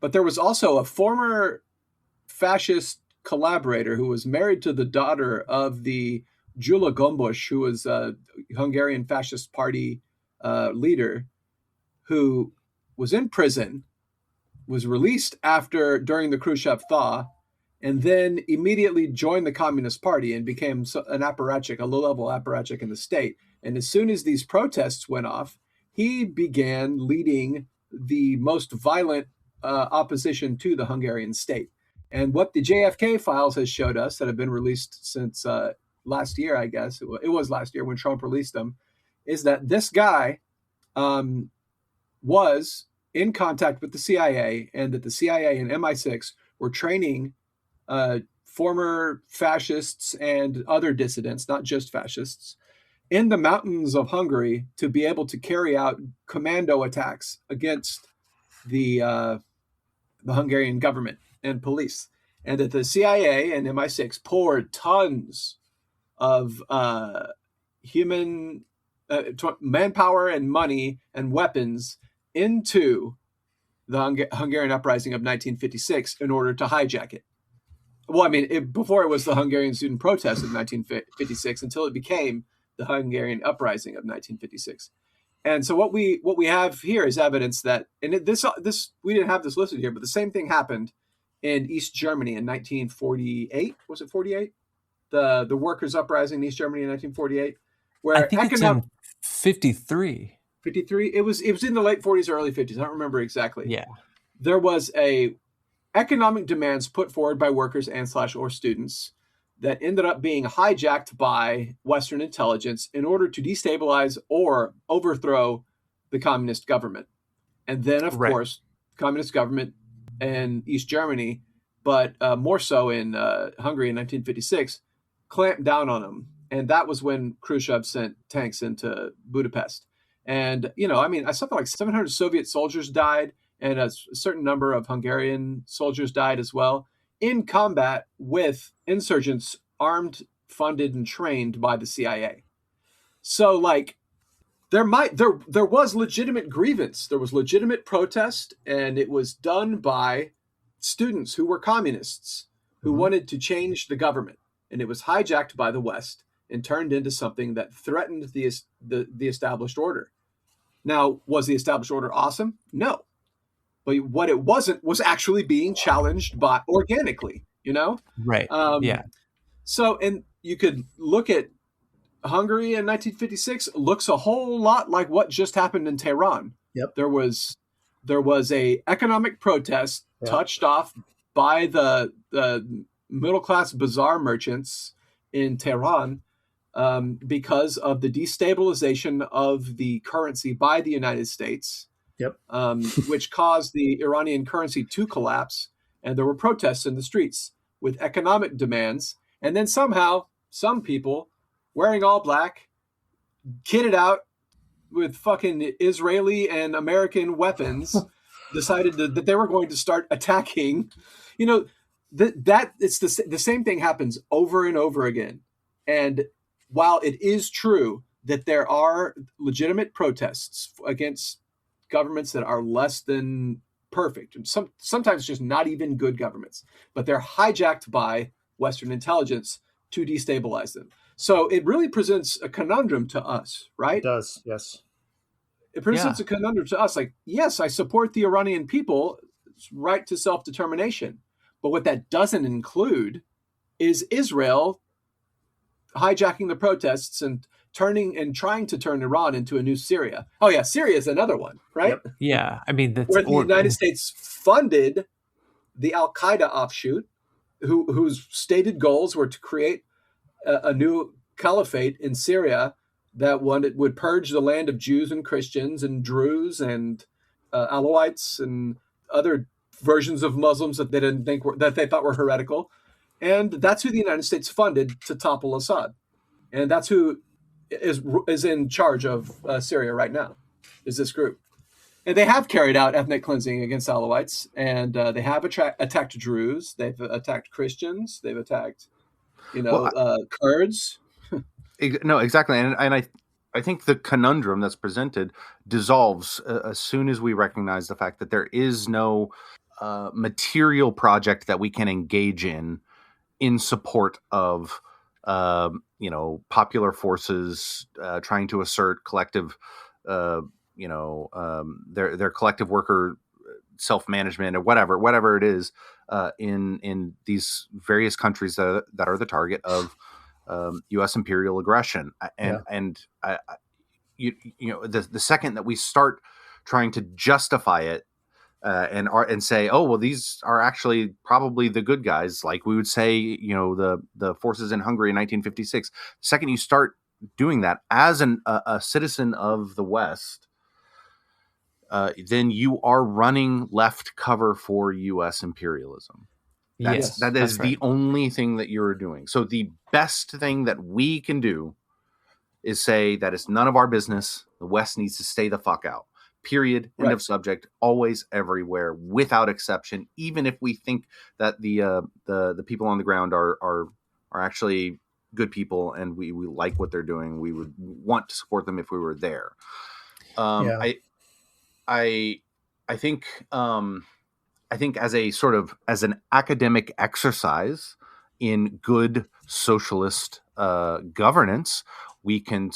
But there was also a former fascist collaborator who was married to the daughter of the Gyula Gombos, who was a Hungarian fascist party leader, who was in prison, was released during the Khrushchev thaw, and then immediately joined the Communist Party and became an apparatchik, a low-level apparatchik in the state. And as soon as these protests went off, he began leading the most violent opposition to the Hungarian state. And what the JFK files has showed us that have been released since last year, I guess, it was last year when Trump released them, is that this guy was in contact with the CIA, and that the CIA and MI6 were training former fascists and other dissidents, not just fascists, in the mountains of Hungary to be able to carry out commando attacks against the Hungarian government and police. And that the CIA and MI6 poured tons of human manpower and money and weapons into the Hungarian Uprising of 1956 in order to hijack it. Well, I mean, before it was the Hungarian student protest of 1956 until it became the Hungarian Uprising of 1956. And so what we have here is evidence that, and this we didn't have this listed here, but the same thing happened in East Germany in 1948. Was it 48? The workers' uprising in East Germany in 1948, where I think it's in 53. 53. It was in the late 40s or early 50s. I don't remember exactly. Yeah. There was a economic demands put forward by workers or students that ended up being hijacked by Western intelligence in order to destabilize or overthrow the communist government. And then, of course, the communist government in East Germany, but more so in Hungary in 1956, clamped down on them And that was when Khrushchev sent tanks into Budapest. And, something like 700 Soviet soldiers died, and a certain number of Hungarian soldiers died as well in combat with insurgents armed, funded, and trained by the CIA. So, there was legitimate grievance. There was legitimate protest, and it was done by students who were communists who wanted to change the government. And it was hijacked by the West and turned into something that threatened the established order. Now, was the established order awesome? No. But what it wasn't was actually being challenged by organically, Right. Yeah. So, and you could look at Hungary in 1956, looks a whole lot like what just happened in Tehran. Yep. There was a economic protest touched off by the middle-class bazaar merchants in Tehran because of the destabilization of the currency by the United States, which caused the Iranian currency to collapse. And there were protests in the streets with economic demands. And then somehow some people wearing all black, kitted out with fucking Israeli and American weapons, decided that they were going to start attacking. That it's the same thing happens over and over again. And while it is true that there are legitimate protests against governments that are less than perfect, and sometimes just not even good governments, but they're hijacked by Western intelligence to destabilize them. So it really presents a conundrum to us, right? It does, yes. It presents a conundrum to us. Like, yes, I support the Iranian people's right to self-determination. But what that doesn't include is Israel hijacking the protests and trying to turn Iran into a new Syria. Oh yeah, Syria is another one, right? Yep. Yeah, I mean, where the United States funded the Al-Qaeda offshoot, whose stated goals were to create a new caliphate in Syria that would purge the land of Jews and Christians and Druze and Alawites and other versions of Muslims that they didn't think that they thought were heretical. And that's who the United States funded to topple Assad. And that's who is in charge of Syria right now, is this group. And they have carried out ethnic cleansing against Alawites, and they have attacked Druze, they've attacked Christians, they've attacked, Kurds. No, exactly. And I think the conundrum that's presented dissolves as soon as we recognize the fact that there is no material project that we can engage in support of popular forces trying to assert collective their collective worker self-management or whatever it is in these various countries that are the target of U.S. imperial aggression. And the second that we start trying to justify it and say, oh, well, these are actually probably the good guys, like we would say, the forces in Hungary in 1956. The second you start doing that as a citizen of the West, then you are running left cover for U.S. imperialism. That is the only thing that you're doing. So the best thing that we can do is say that it's none of our business. The West needs to stay the fuck out. Period. End of subject. Always, everywhere, without exception. Even if we think that the people on the ground are actually good people and we like what they're doing, we would want to support them if we were there. I think as an academic exercise in good socialist governance, we can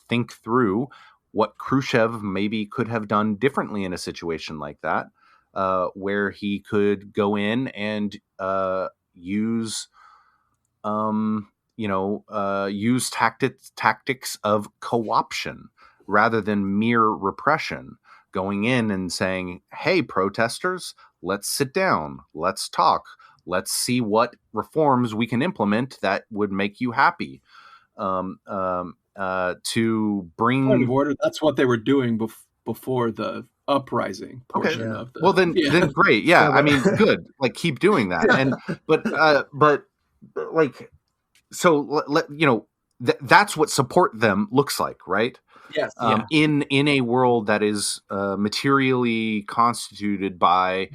think through what Khrushchev maybe could have done differently in a situation like that, where he could go in and use tactics of co-option rather than mere repression. Going in and saying, hey, protesters, let's sit down. Let's talk. Let's see what reforms we can implement that would make you happy. To bring point of order. That's what they were doing before the uprising portion of the. Well, then great. Yeah, I mean, good. Like, keep doing that. And but that's what support them looks like, right? Yes. In a world that is materially constituted by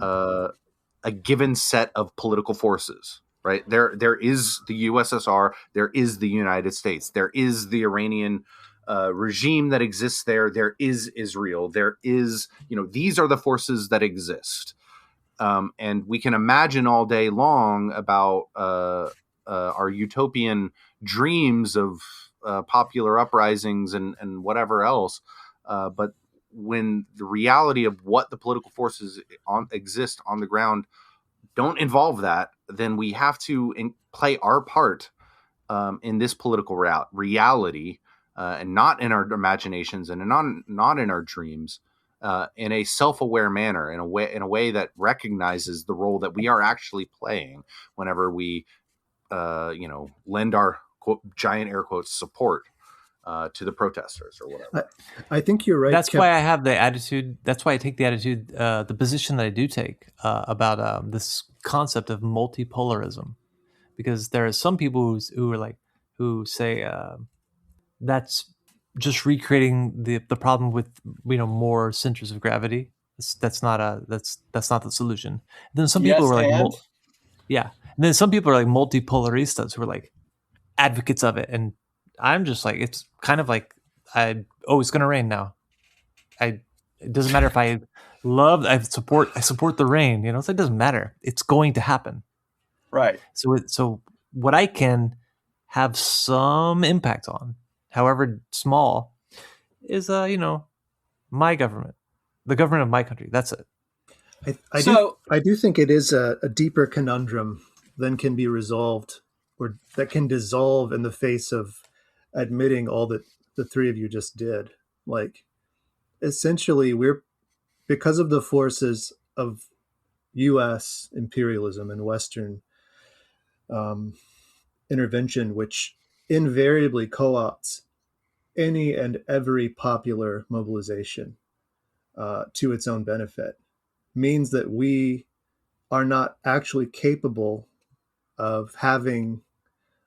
a given set of political forces, right? There is the USSR, there is the United States, there is the Iranian regime that exists there, there is Israel, there is, these are the forces that exist. And we can imagine all day long about our utopian dreams of popular uprisings and whatever else. But when the reality of what the political forces exist on the ground don't involve that, then we have to play our part in this political reality, and not in our imaginations and not in our dreams, in a self-aware manner, in a way that recognizes the role that we are actually playing whenever we, lend our giant air quotes support to the protesters or whatever. I think you're right. That's why I have the attitude. That's why I take the attitude, the position that I do take about this concept of multipolarism, because there are some people who say that's just recreating the problem with more centers of gravity. That's not the solution. And then some people were like, and then some people are like multipolaristas who are like advocates of it, and I'm just like, it's kind of like it's gonna rain now. It doesn't matter if I support the rain. So it doesn't matter. It's going to happen. Right. So what I can have some impact on, however small, is my government, the government of my country. That's it. I do think it is a deeper conundrum than can be resolved, or that can dissolve in the face of admitting all that the three of you just did. Like, essentially, because of the forces of U.S. imperialism and Western intervention, which invariably co-opts any and every popular mobilization to its own benefit, means that we are not actually capable of having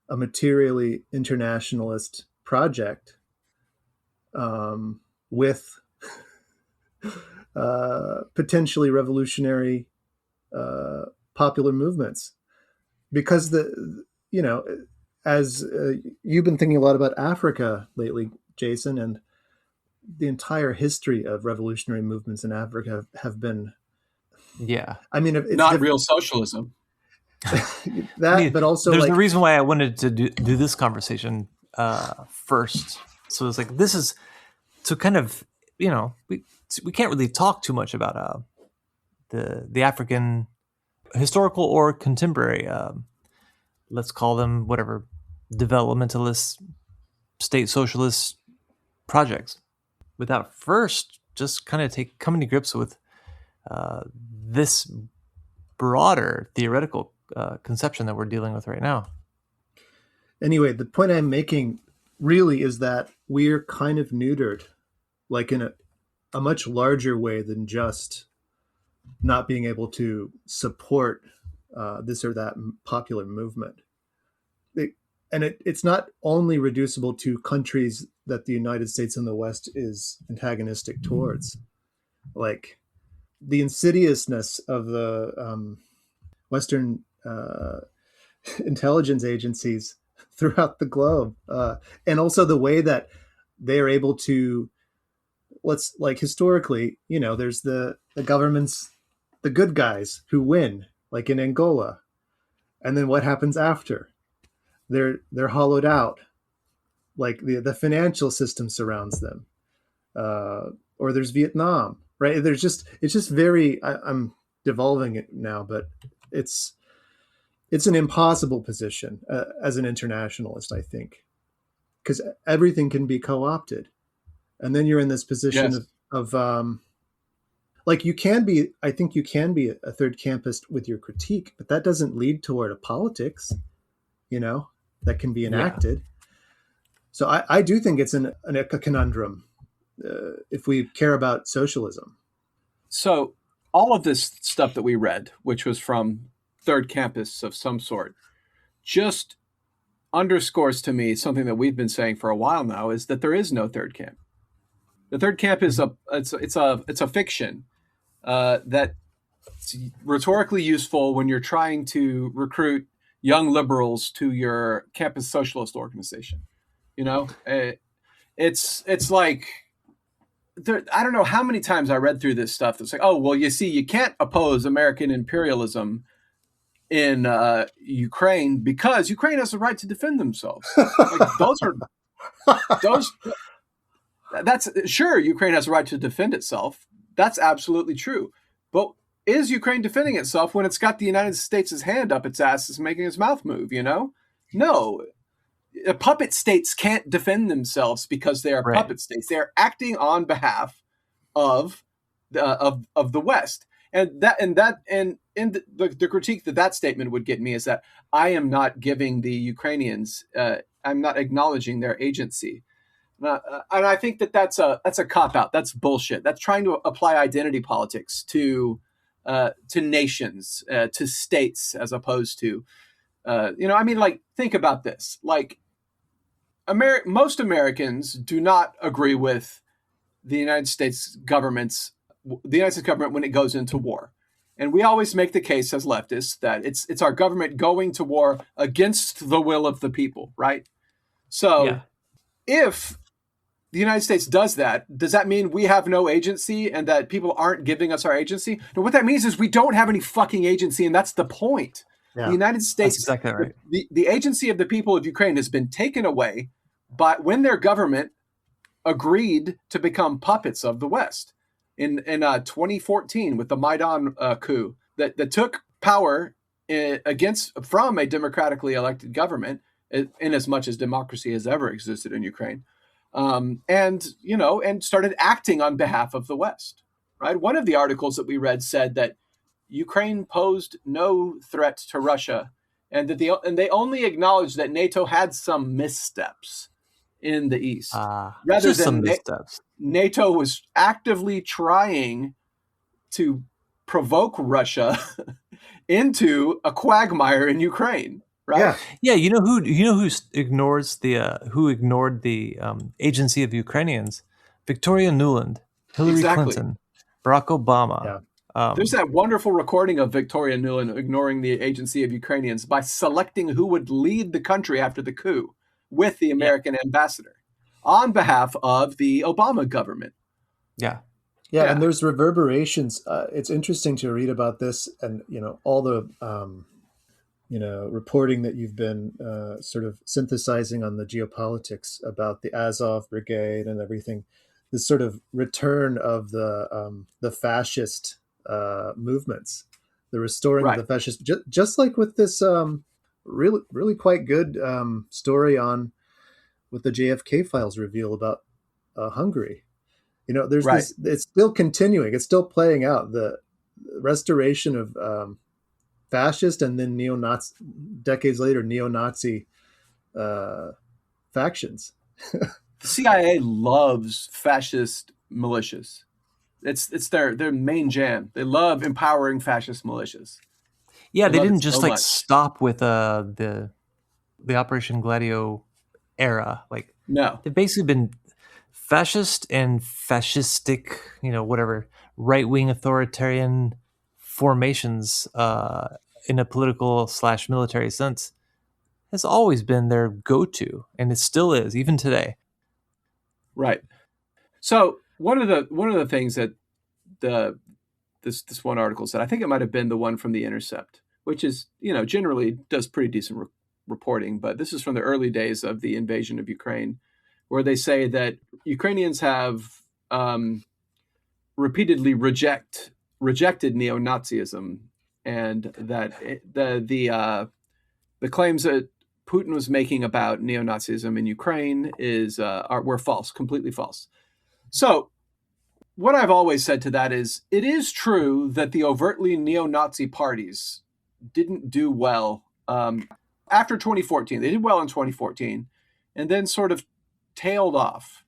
a materially internationalist project with potentially revolutionary popular movements, because as you've been thinking a lot about Africa lately, Jason, and the entire history of revolutionary movements in Africa have been, I mean, it's not real socialism. But also there's the reason why I wanted to do this conversation first. So it's like, this is to kind of, we can't really talk too much about the African historical or contemporary, let's call them whatever, developmentalist, state socialist projects, without first just kind of coming to grips with this broader theoretical conception that we're dealing with right now. Anyway, the point I'm making really is that we're kind of neutered, like in a much larger way than just not being able to support this or that popular movement. It's not only reducible to countries that the United States and the West is antagonistic towards. Like, the insidiousness of the Western intelligence agencies throughout the globe, and also the way that they are able to, historically, there's the governments, the good guys who win, like in Angola, and then what happens after? They're hollowed out, like the financial system surrounds them, or there's Vietnam, right? It's just very, I'm devolving it now, but it's an impossible position as an internationalist, I think, because everything can be co-opted, and then you're in this position of like, I think you can be a third campist with your critique, but that doesn't lead toward a politics, that can be enacted. So I do think it's a conundrum if we care about socialism. So all of this stuff that we read, which was from Third Campists of some sort, just underscores to me something that we've been saying for a while now, is that there is no third camp. The third camp is it's a fiction that's rhetorically useful when you're trying to recruit young liberals to your campus socialist organization. You know, it's like, I don't know how many times I read through this stuff that's like, oh, well, you see, you can't oppose American imperialism in Ukraine because Ukraine has the right to defend themselves. Like, that's sure, Ukraine has a right to defend itself. That's absolutely true. But is Ukraine defending itself when it's got the United States' hand up its ass, is making its mouth move, you know? No. Puppet states can't defend themselves because they are puppet states. They're acting on behalf of the West. And the critique that statement would get me is that I am not giving the Ukrainians, I'm not acknowledging their agency. And I think that's a cop-out. That's bullshit. That's trying to apply identity politics to nations, to states, as opposed to, I mean, like, think about this. Like, most Americans do not agree with the United States government when it goes into war. And we always make the case as leftists that it's our government going to war against the will of the people, right? So if the United States does that, does that mean we have no agency and that people aren't giving us our agency? No, what that means is we don't have any fucking agency, and that's the point. Yeah, the United States, that's exactly right. The agency of the people of Ukraine has been taken away when their government agreed to become puppets of the West in 2014 with the Maidan coup that took power from a democratically elected government, in as much as democracy has ever existed in Ukraine. And started acting on behalf of the West, right? One of the articles that we read said that Ukraine posed no threat to Russia, and that they only acknowledged that NATO had some missteps in the East. Rather than some missteps. NATO was actively trying to provoke Russia into a quagmire in Ukraine. Right? Yeah. You know who ignored the agency of Ukrainians? Victoria Nuland, Hillary Clinton, Barack Obama. Yeah. There's that wonderful recording of Victoria Nuland ignoring the agency of Ukrainians by selecting who would lead the country after the coup with the American ambassador on behalf of the Obama government. Yeah, and there's reverberations. It's interesting to read about this, and all the reporting that you've been sort of synthesizing on the geopolitics about the Azov Brigade and everything. This sort of return of the fascist movements, the restoring of the fascist, just like with this really quite good story on what the JFK files reveal about Hungary. There's this. It's still continuing. It's still playing out. The restoration of fascist and then neo-Nazi, decades later, neo-Nazi factions. The CIA loves fascist militias. It's their main jam. They love empowering fascist militias. Yeah, they didn't just stop with the Operation Gladio era. Like, no, they've basically been fascist and fascistic, whatever, right-wing authoritarian formations in a political / military sense has always been their go-to, and it still is, even today. Right. So one of the things that this one article said, I think it might have been the one from The Intercept, which is generally does pretty decent reporting, but this is from the early days of the invasion of Ukraine, where they say that Ukrainians have repeatedly rejected neo-Nazism, and that the claims that Putin was making about neo-Nazism in Ukraine were false, completely false. So what I've always said to that is, it is true that the overtly neo-Nazi parties didn't do well after 2014. They did well in 2014, and then sort of tailed off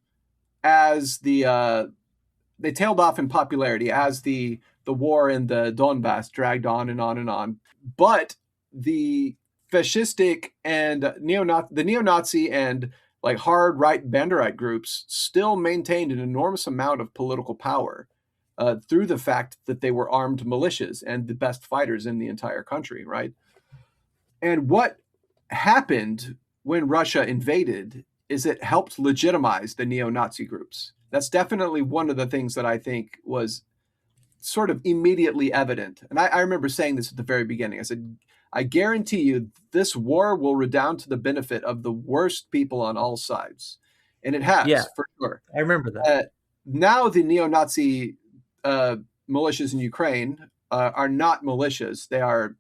as they tailed off in popularity as the war in the Donbass dragged on and on and on. But the fascistic and the neo-Nazi and like hard right Banderite groups still maintained an enormous amount of political power through the fact that they were armed militias and the best fighters in the entire country, right? And what happened when Russia invaded is it helped legitimize the neo-Nazi groups. That's definitely one of the things that I think was sort of immediately evident. And I remember saying this at the very beginning. I said, I guarantee you this war will redound to the benefit of the worst people on all sides. And it has, for sure. I remember that. Now the neo-Nazi militias in Ukraine are not militias. They are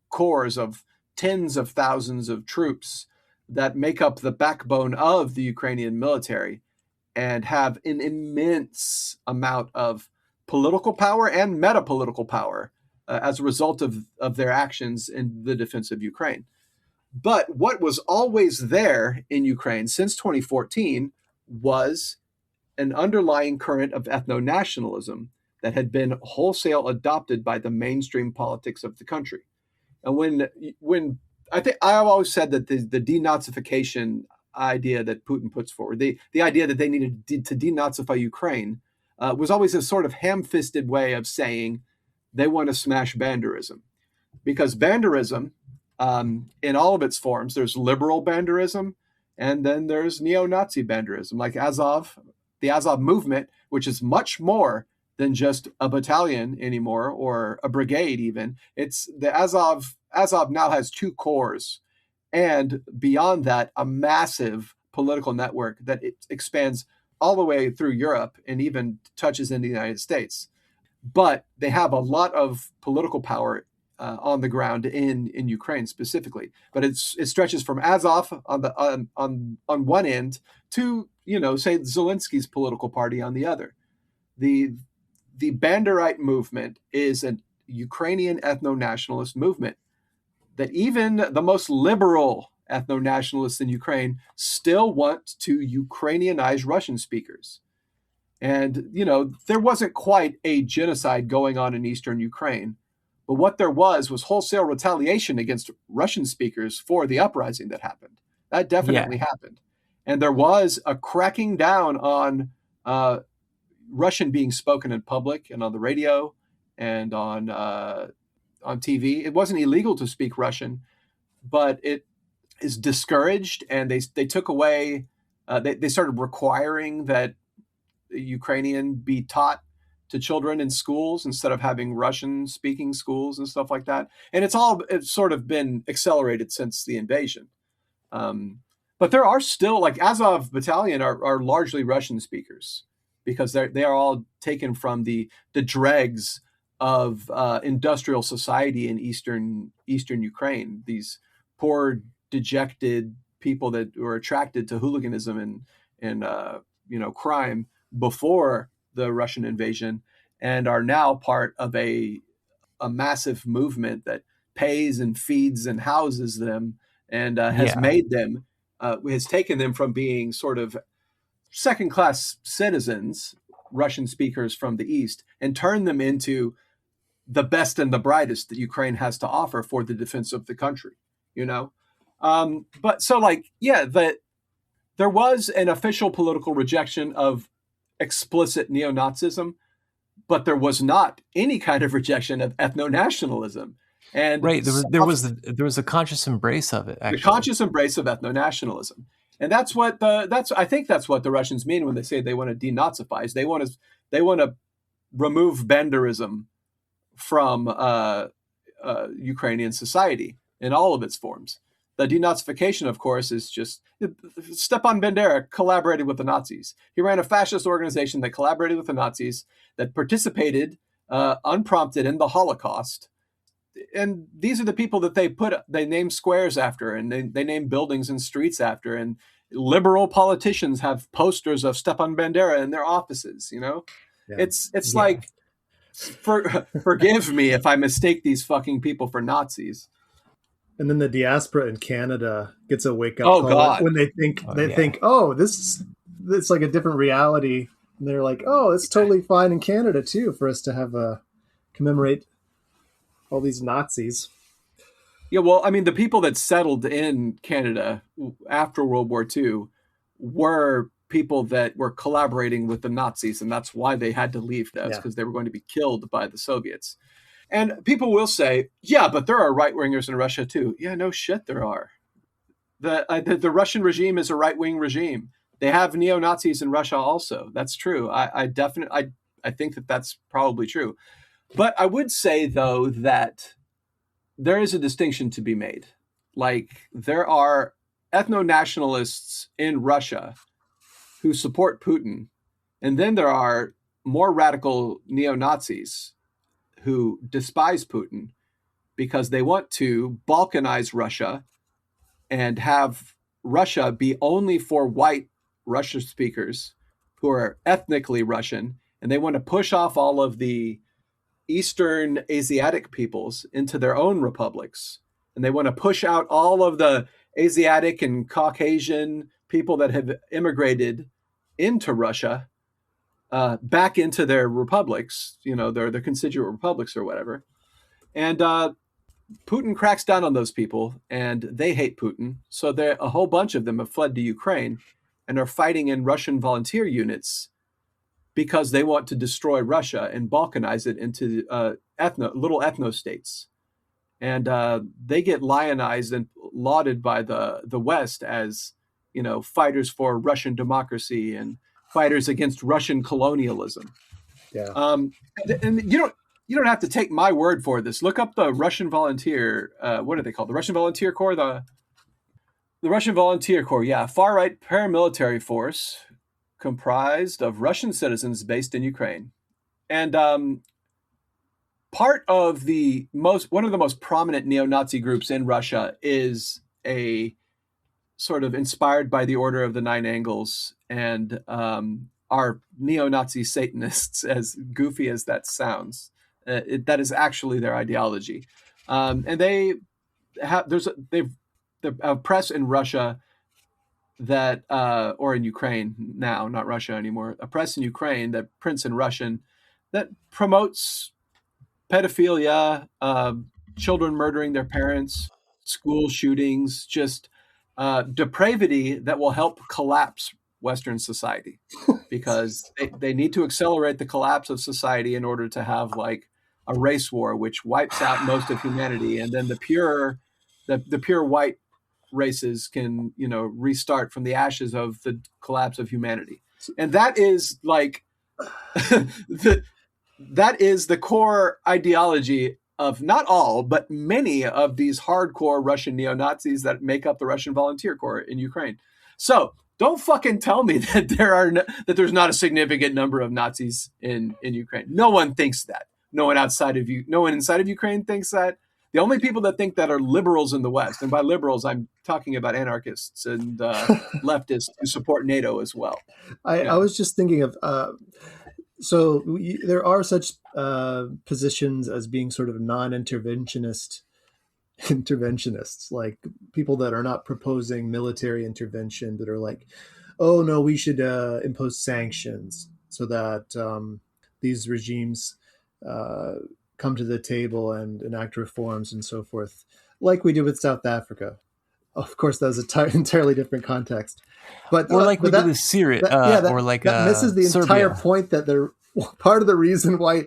corps of tens of thousands of troops that make up the backbone of the Ukrainian military and have an immense amount of political power and meta-political power as a result of their actions in the defense of Ukraine. But what was always there in Ukraine since 2014 was an underlying current of ethno-nationalism that had been wholesale adopted by the mainstream politics of the country. And when I think I've always said that the denazification idea that Putin puts forward, the idea that they needed to denazify Ukraine, was always a sort of ham-fisted way of saying they want to smash Banderism. Because Banderism, in all of its forms, there's liberal Banderism, and then there's neo-Nazi Banderism, like Azov, the Azov movement, which is much more than just a battalion anymore, or a brigade even. It's the Azov now has 2 corps, and beyond that, a massive political network that it expands all the way through Europe and even touches in the United States. But they have a lot of political power on the ground in Ukraine specifically. But it stretches from Azov on one end to, say Zelensky's political party on the other. The Banderite movement is a Ukrainian ethno-nationalist movement that even the most liberal ethno-nationalists in Ukraine still want to Ukrainianize Russian speakers. And, there wasn't quite a genocide going on in eastern Ukraine, but what there was wholesale retaliation against Russian speakers for the uprising that happened. That definitely happened. And there was a cracking down on Russian being spoken in public and on the radio and on TV. It wasn't illegal to speak Russian, but it is discouraged, and they took away. They started requiring that Ukrainian be taught to children in schools instead of having Russian-speaking schools and stuff like that. And it's sort of been accelerated since the invasion. But there are still, like Azov Battalion are largely Russian speakers because they are all taken from the dregs of industrial society in eastern Ukraine. These poor, dejected people that were attracted to hooliganism and crime before the Russian invasion, and are now part of a massive movement that pays and feeds and houses them, and has made them, has taken them from being sort of second-class citizens, Russian speakers from the East, and turned them into the best and the brightest that Ukraine has to offer for the defense of the country, But so there was an official political rejection of explicit neo-Nazism, but there was not any kind of rejection of ethno-nationalism. And there was a conscious embrace of it. Actually. The conscious embrace of ethno-nationalism, and I think that's what the Russians mean when they say they want to denazify. Is they want to remove Banderism from Ukrainian society in all of its forms. The denazification, of course, is just Stepan Bandera collaborated with the Nazis. He ran a fascist organization that collaborated with the Nazis, that participated unprompted in the Holocaust. And these are the people that they name squares after, and they name buildings and streets after. And liberal politicians have posters of Stepan Bandera in their offices. It's like, forgive me if I mistake these fucking people for Nazis. And then the diaspora in Canada gets a wake up call God. When they think it's like a different reality. And they're like, oh, it's totally fine in Canada too for us to have commemorate all these Nazis. Yeah, well, I mean, the people that settled in Canada after World War II were people that were collaborating with the Nazis, and that's why they had to leave. That's because they were going to be killed by the Soviets. And people will say, yeah, but there are right-wingers in Russia too. Yeah, no shit, there are. The Russian regime is a right-wing regime. They have neo-Nazis in Russia also. That's true. I think that that's probably true. But I would say, though, that there is a distinction to be made. Like, there are ethno-nationalists in Russia who support Putin, and then there are more radical neo-Nazis who despise Putin because they want to balkanize Russia and have Russia be only for white Russian speakers who are ethnically Russian, and they want to push off all of the Eastern Asiatic peoples into their own republics. And they want to push out all of the Asiatic and Caucasian people that have immigrated into Russia back into their republics, their constituent republics or whatever. And Putin cracks down on those people, and they hate Putin. So a whole bunch of them have fled to Ukraine and are fighting in Russian volunteer units because they want to destroy Russia and balkanize it into little ethno-states. And they get lionized and lauded by the West as, fighters for Russian democracy and fighters against Russian colonialism. Yeah. And you don't have to take my word for this. Look up the Russian volunteer. What are they called? The Russian Volunteer Corps? The Russian Volunteer Corps, yeah. Far-right paramilitary force comprised of Russian citizens based in Ukraine. And one of the most prominent neo-Nazi groups in Russia is a sort of inspired by the Order of the Nine Angles and are neo-Nazi Satanists, as goofy as that sounds. That is actually their ideology. And they have a press in Russia that, or in Ukraine now, not Russia anymore, a press in Ukraine that prints in Russian that promotes pedophilia, children murdering their parents, school shootings, just depravity that will help collapse Western society, because they need to accelerate the collapse of society in order to have like a race war, which wipes out most of humanity, and then the pure white races can restart from the ashes of the collapse of humanity. And that is like that is the core ideology of not all but many of these hardcore Russian neo-Nazis that make up the Russian Volunteer Corps in Ukraine. So don't fucking tell me that there's not a significant number of Nazis in Ukraine. No one thinks that. No one inside of Ukraine thinks that. The only people that think that are liberals in the West, and by liberals, I'm talking about anarchists and leftists who support NATO as well. I was just thinking of, there are such positions as being sort of non-interventionists, like people that are not proposing military intervention, that are like, oh no, we should impose sanctions so that these regimes come to the table and enact reforms and so forth, like we did with South Africa. Of course, that was an entirely different context. But we did with Syria, that misses the Serbia. entire point that part of the reason why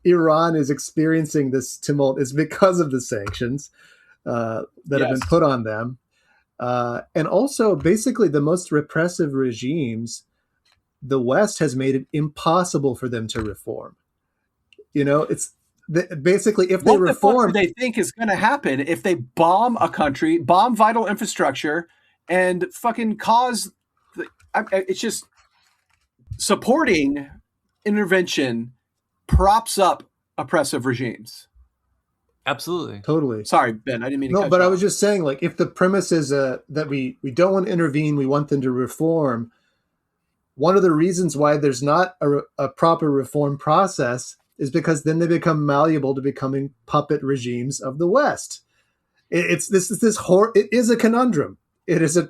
Iran is experiencing this tumult is because of the sanctions that have been put on them. And also, basically, the most repressive regimes, the West has made it impossible for them to reform. It's basically, if they reform, what do they think is going to happen if they bomb a country, bomb vital infrastructure, and fucking cause? It's just supporting intervention props up oppressive regimes. Absolutely, totally. Sorry, Ben, I didn't mean to. No, but I was just saying, like, if the premise is that we don't want to intervene, we want them to reform. One of the reasons why there's not a proper reform process is because then they become malleable to becoming puppet regimes of the West. It is a conundrum. It is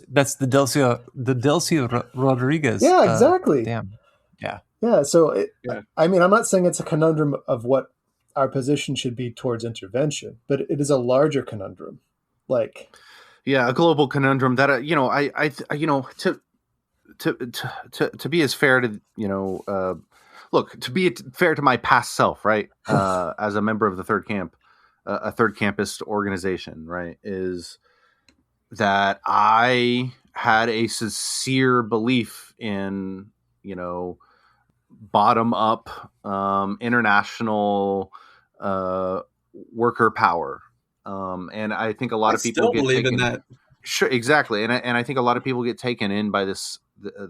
that's the Delcio Rodriguez. Yeah, exactly. Damn. Yeah. Yeah. So, I mean, I'm not saying it's a conundrum of what our position should be towards intervention, but it is a larger conundrum. Like, yeah, a global conundrum that to be as fair to look, to be fair to my past self, right? As a member of the Third Camp, a Third Campist organization, right, is that I had a sincere belief in, bottom up international worker power. And I think a lot of people still believe in that. Sure, exactly. And I think a lot of people get taken in by this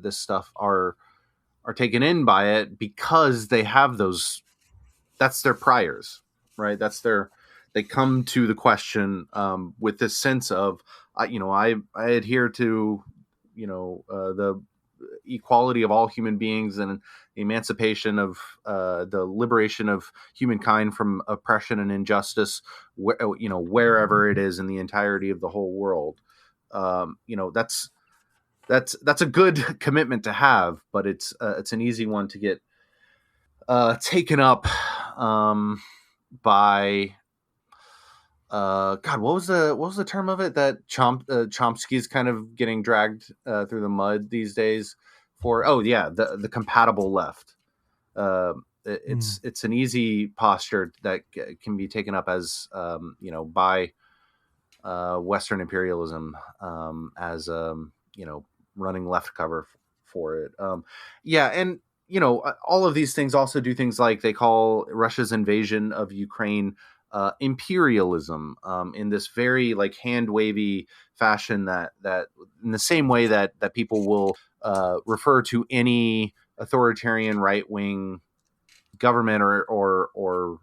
stuff are taken in by it because they have that's their priors, right? They come to the question with this sense of, I adhere to, the equality of all human beings and the emancipation of the liberation of humankind from oppression and injustice, wherever it is in the entirety of the whole world. That's a good commitment to have, but it's an easy one to get taken up by God. What was the term of it that Chomsky's kind of getting dragged through the mud these days for? Oh yeah, the compatible left. It's an easy posture that can be taken up as by Western imperialism as running left cover for it. And all of these things also do things like they call Russia's invasion of Ukraine imperialism in this very like hand wavy fashion that in the same way that people will refer to any authoritarian right wing government or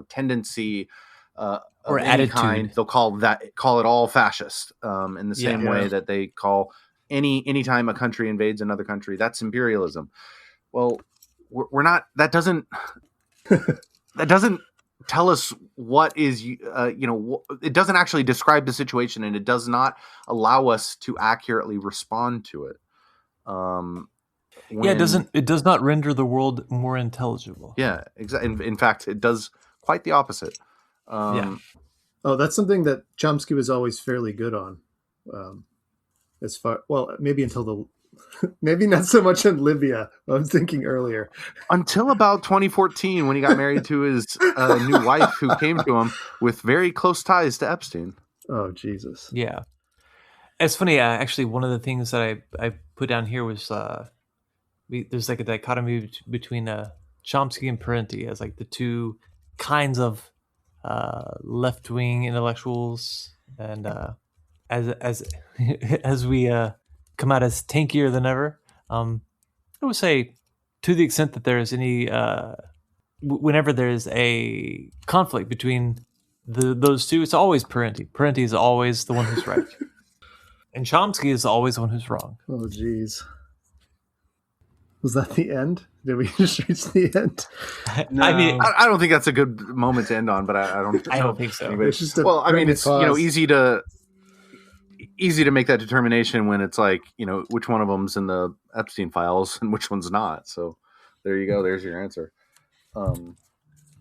tendency or attitude kind, they'll call it all fascist in the same way that they call anytime a country invades another country, that's imperialism. Well, we're not. That doesn't tell us what is it doesn't actually describe the situation, and it does not allow us to accurately respond to it. It does not render the world more intelligible. Yeah, exactly. In fact, it does quite the opposite. Oh, that's something that Chomsky was always fairly good on. Maybe until maybe not so much in Libya. I was thinking earlier. Until about 2014, when he got married to his new wife, who came to him with very close ties to Epstein. Oh, Jesus. Yeah. It's funny. Actually, one of the things that I put down here was there's like a dichotomy between Chomsky and Parenti as like the two kinds of left-wing intellectuals, and as we come out as tankier than ever, I would say, to the extent that there is any whenever there is a conflict between those two, it's always Parenti. Parenti is always the one who's right, and Chomsky is always the one who's wrong. Oh, geez. Was that the end? Did we just reach the end? No. I mean, I don't think that's a good moment to end on, but I don't think so. It's just it's easy to make that determination when it's like, which one of them's in the Epstein files and which one's not. So there you go. There's your answer.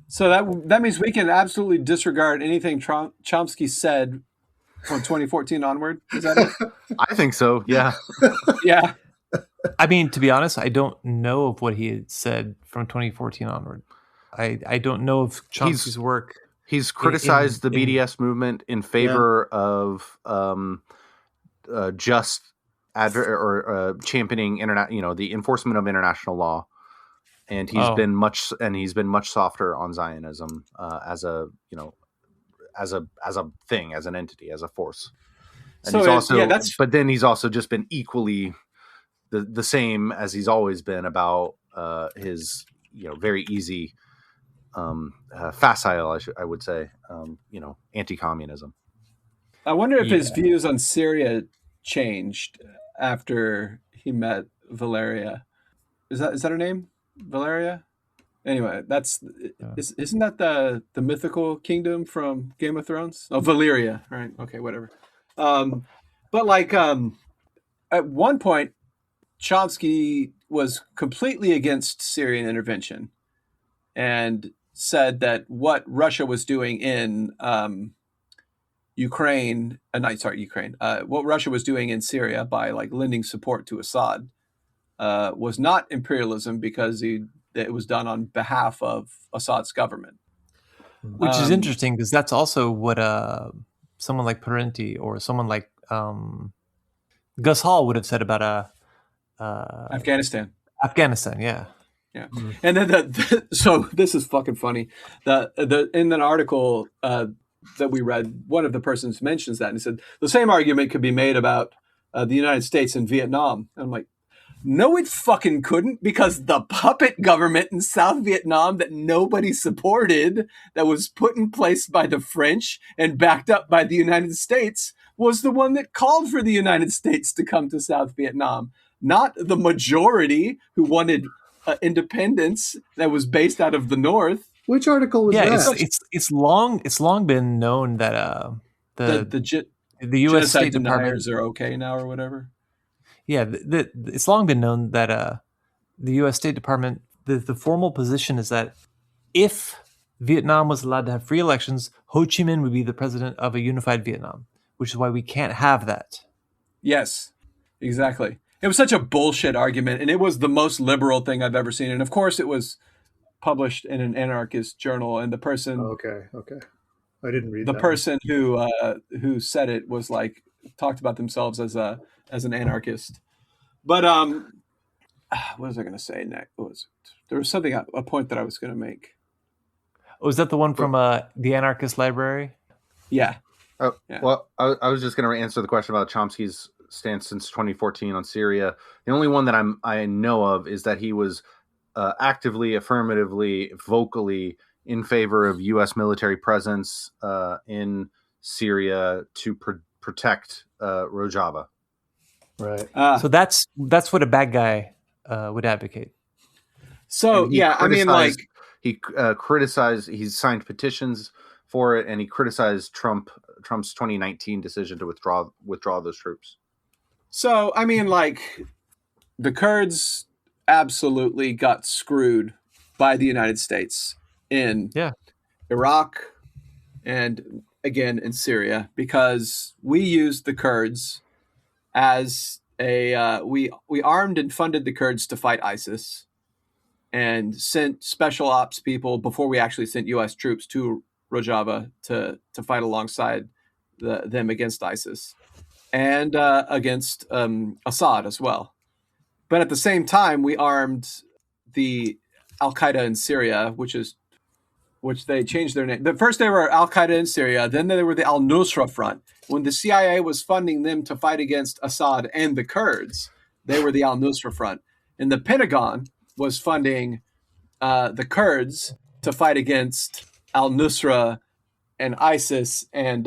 So that means we can absolutely disregard anything Chomsky said from 2014 onward. Is that it? I think so. Yeah. Yeah. I mean, to be honest, I don't know of what he had said from 2014 onward. I don't know of Chomsky's work. He's criticized the BDS movement in favor of just championing the enforcement of international law, and he's been much softer on Zionism as a thing, as an entity, as a force. And but then he's also just been equally the same as he's always been about his very easy facile, I would say, anti-communism. I wonder if his views on Syria changed after he met Valeria. Is that her name? Valeria? Anyway, isn't that the mythical kingdom from Game of Thrones? Oh, Valyria, right? Okay, whatever. But like at one point, Chomsky was completely against Syrian intervention, and said that what Russia was doing in Ukraine, what Russia was doing in Syria by like lending support to Assad was not imperialism because it was done on behalf of Assad's government. Which is interesting because that's also what someone like Parenti or someone like Gus Hall would have said about Afghanistan. Afghanistan, yeah. Yeah. And then so this is fucking funny. In an article that we read, one of the persons mentions that and he said the same argument could be made about the United States and Vietnam. And I'm like, no, it fucking couldn't, because the puppet government in South Vietnam that nobody supported, that was put in place by the French and backed up by the United States, was the one that called for the United States to come to South Vietnam, not the majority who wanted independence that was based out of the North. Which article was that? It's long been known that the U.S. State Department are okay now or whatever. Yeah, it's long been known that the U.S. State Department, the formal position is that if Vietnam was allowed to have free elections, Ho Chi Minh would be the president of a unified Vietnam, which is why we can't have that. Yes, exactly. It was such a bullshit argument, and it was the most liberal thing I've ever seen. And of course, it was published in an anarchist journal, and the person... Okay. I didn't read the that person who said it was like, talked about themselves as an anarchist. But what was I going to say next? There was something, a point that I was going to make. Oh, is that the one from the Anarchist Library? Yeah. Oh, yeah. Well, I was just going to answer the question about Chomsky's stance since 2014 on Syria. The only one that I know of is that he was actively, affirmatively, vocally in favor of U.S. military presence in Syria to protect Rojava. Right. So that's what a bad guy would advocate. So yeah, I mean, like he criticized. He signed petitions for it, and he criticized Trump's 2019 decision to withdraw those troops. So I mean, like the Kurds absolutely got screwed by the United States in Iraq and again in Syria, because we used the Kurds as we armed and funded the Kurds to fight ISIS and sent special ops people before we actually sent U.S. troops to Rojava to fight alongside them against ISIS and against Assad as well. But at the same time, we armed the Al-Qaeda in Syria, which they changed their name. First they were Al-Qaeda in Syria, then they were the Al-Nusra Front. When the CIA was funding them to fight against Assad and the Kurds, they were the Al-Nusra Front. And the Pentagon was funding the Kurds to fight against Al-Nusra and ISIS. And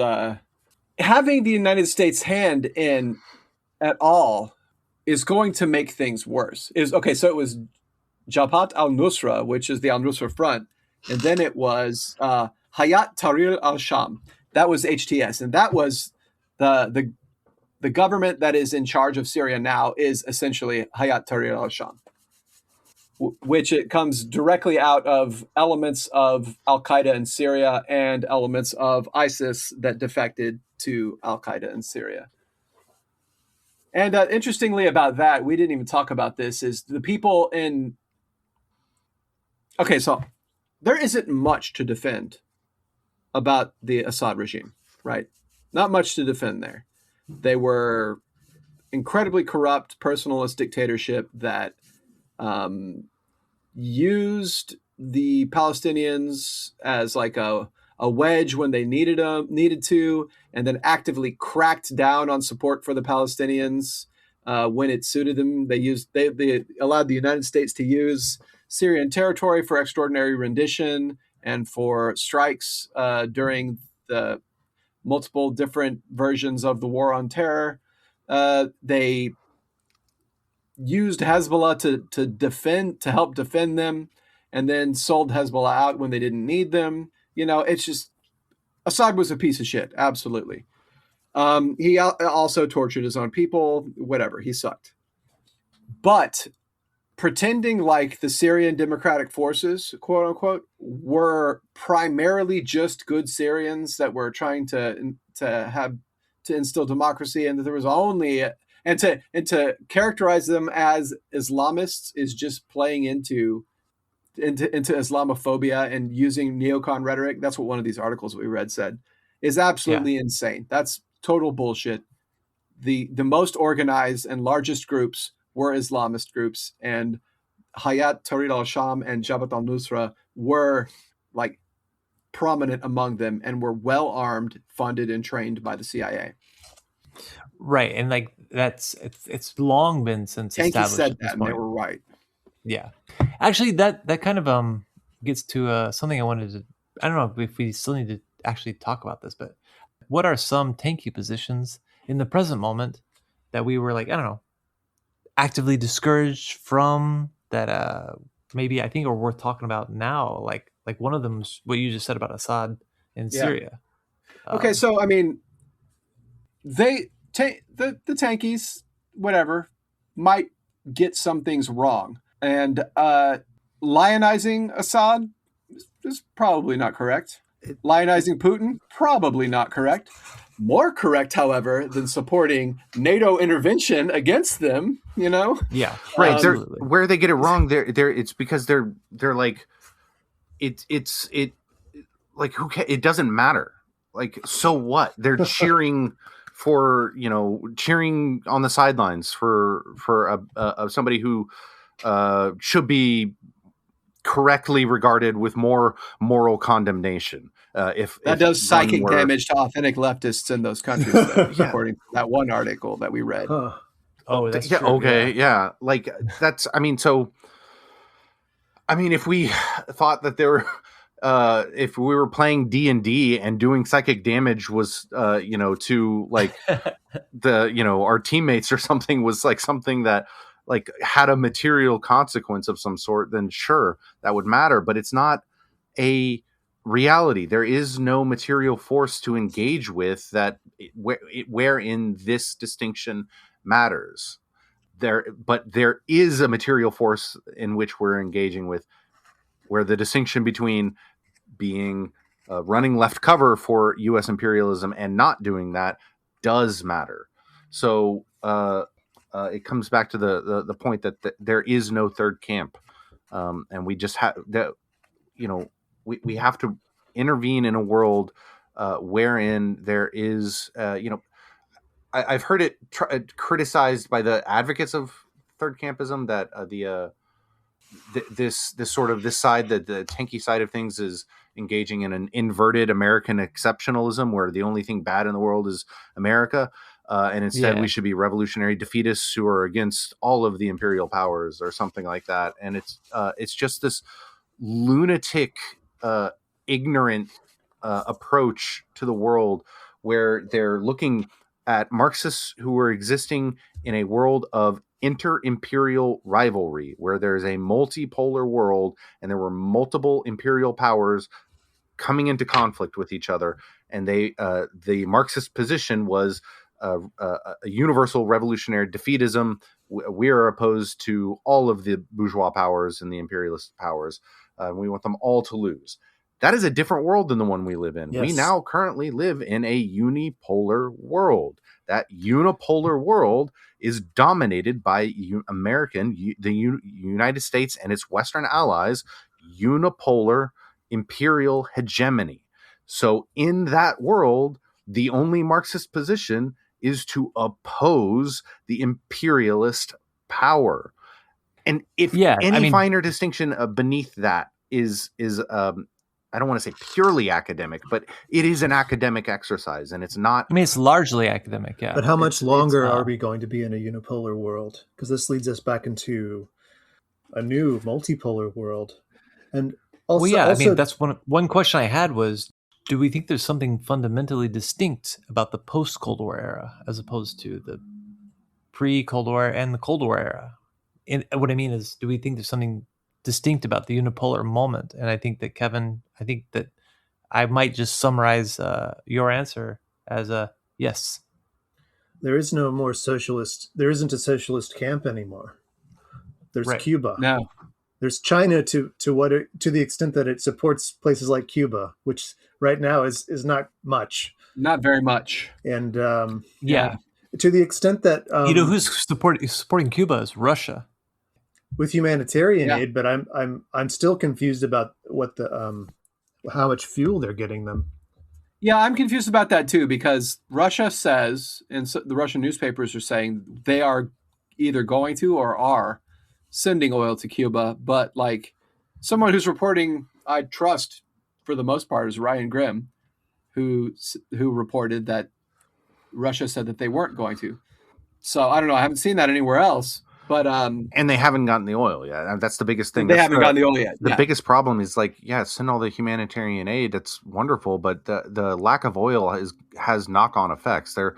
having the United States hand in at all is going to make things worse. So it was Jabhat al-Nusra, which is the Al-Nusra Front, and then it was Hayat Tahrir al-Sham. That was HTS, and that was the government that is in charge of Syria now is essentially Hayat Tahrir al-Sham, which it comes directly out of elements of Al-Qaeda in Syria and elements of ISIS that defected to Al-Qaeda in Syria. And interestingly about that, we didn't even talk about this, is the people in... Okay, so there isn't much to defend about the Assad regime, right? Not much to defend there. They were incredibly corrupt, personalist dictatorship that used the Palestinians as like a wedge when they needed to, and then actively cracked down on support for the Palestinians when it suited them. They allowed the United States to use Syrian territory for extraordinary rendition and for strikes during the multiple different versions of the war on terror. They used Hezbollah to help defend them, and then sold Hezbollah out when they didn't need them. You know, it's just, Assad was a piece of shit. Absolutely. He also tortured his own people, whatever. He sucked. But pretending like the Syrian Democratic Forces, quote unquote, were primarily just good Syrians that were trying to instill democracy, and that there was only and to characterize them as Islamists is just playing into Islamophobia and using neocon rhetoric. That's what one of these articles we read said, is absolutely insane. That's total bullshit. The most organized and largest groups were Islamist groups, and Hayat Tahrir al-Sham and Jabhat al-Nusra were like prominent among them and were well armed, funded, and trained by the CIA. Right, and like it's long been since Tankies established said at this that, and point. they were right. Yeah, actually, that kind of gets to something I wanted to. I don't know if we still need to actually talk about this, but what are some tanky positions in the present moment that we were like, I don't know, actively discouraged from, that maybe I think are worth talking about now? Like one of them is what you just said about Assad in Syria. Okay, so I mean, the Tankies, whatever, might get some things wrong, and lionizing Assad is probably not correct. Lionizing Putin, probably not correct. More correct, however, than supporting NATO intervention against them. You know, yeah, right. Where they get it wrong, it's because they're like, it's like, who it doesn't matter. Like, so what? They're cheering for, cheering on the sidelines for somebody who should be correctly regarded with more moral condemnation. If does psychic damage to authentic leftists in those countries, though, according to that one article that we read. Huh. Oh, that's yeah. true. Okay, yeah. Like that's. I mean, if we thought that there were. If we were playing D&D and doing psychic damage was, to like our teammates or something, was like something that like had a material consequence of some sort, then sure, that would matter. But it's not a reality. There is no material force to engage with that wherein this distinction matters. But there is a material force in which we're engaging with, where the distinction between being running left cover for U.S. imperialism and not doing that does matter. So it comes back to the point that there is no third camp, and we just have that. We have to intervene in a world wherein there is, I've heard it criticized by the advocates of third campism that this side, that the tanky side of things, is engaging in an inverted American exceptionalism, where the only thing bad in the world is America, and instead we should be revolutionary defeatists who are against all of the imperial powers or something like that. And it's just this lunatic, ignorant approach to the world, where they're looking at Marxists who are existing in a world of inter-imperial rivalry, where there's a multipolar world and there were multiple imperial powers coming into conflict with each other. And the Marxist position was a universal revolutionary defeatism. We are opposed to all of the bourgeois powers and the imperialist powers. We want them all to lose. That is a different world than the one we live in. Yes. We now currently live in a unipolar world. That unipolar world is dominated by the United States and its Western allies' unipolar imperial hegemony. So in that world, the only Marxist position is to oppose the imperialist power. And if finer distinction beneath that is I don't want to say purely academic, but it is an academic exercise, and it's not. I mean, it's largely academic, yeah. But how much longer are we going to be in a unipolar world? Because this leads us back into a new multipolar world. And also, I mean, that's one question I had was, do we think there's something fundamentally distinct about the post-Cold War era as opposed to the pre-Cold War and the Cold War era? And what I mean is, do we think there's something distinct about the unipolar moment? And I think that Kevin, that I might just summarize your answer as a yes. There is no more socialist. There isn't a socialist camp anymore. There's Right. Cuba. No. There's China to the extent that it supports places like Cuba, which right now is not much. Not very much. And Yeah. to the extent that who's supporting Cuba is Russia. with humanitarian aid, but I'm still confused about what the how much fuel they're getting them. Yeah, I'm confused about that too, because Russia says, and so the Russian newspapers are saying they are either going to or are sending oil to Cuba, but like someone who's reporting, I trust for the most part, is Ryan Grimm, who reported that Russia said that they weren't going to. So I don't know. I haven't seen that anywhere else. But and they haven't gotten the oil yet. That's the biggest thing. They haven't gotten the oil yet. The biggest problem is like, send all the humanitarian aid. That's wonderful, but the lack of oil has knock-on effects. They're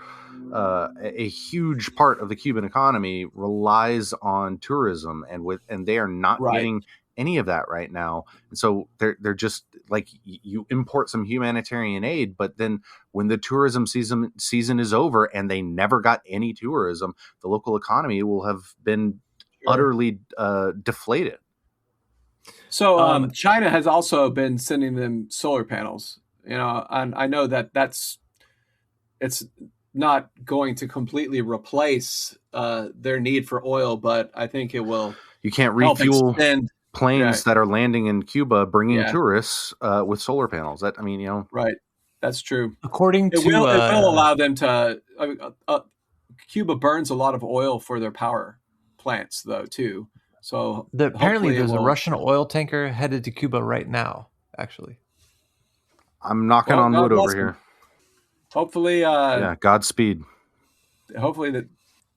a huge part of the Cuban economy relies on tourism, and they are not getting any of that right now. And so they're just like, you import some humanitarian aid, but then when the tourism season is over and they never got any tourism, the local economy will have been utterly deflated. So China has also been sending them solar panels, and I know it's not going to completely replace their need for oil, but I think it will. You can't refuel planes that are landing in Cuba bringing tourists with solar panels. Right. That's true. According to it will allow them to. Cuba burns a lot of oil for their power plants, though, too. So apparently, there's a Russian oil tanker headed to Cuba right now. Actually, I'm knocking on wood over here. Hopefully, Godspeed. Hopefully that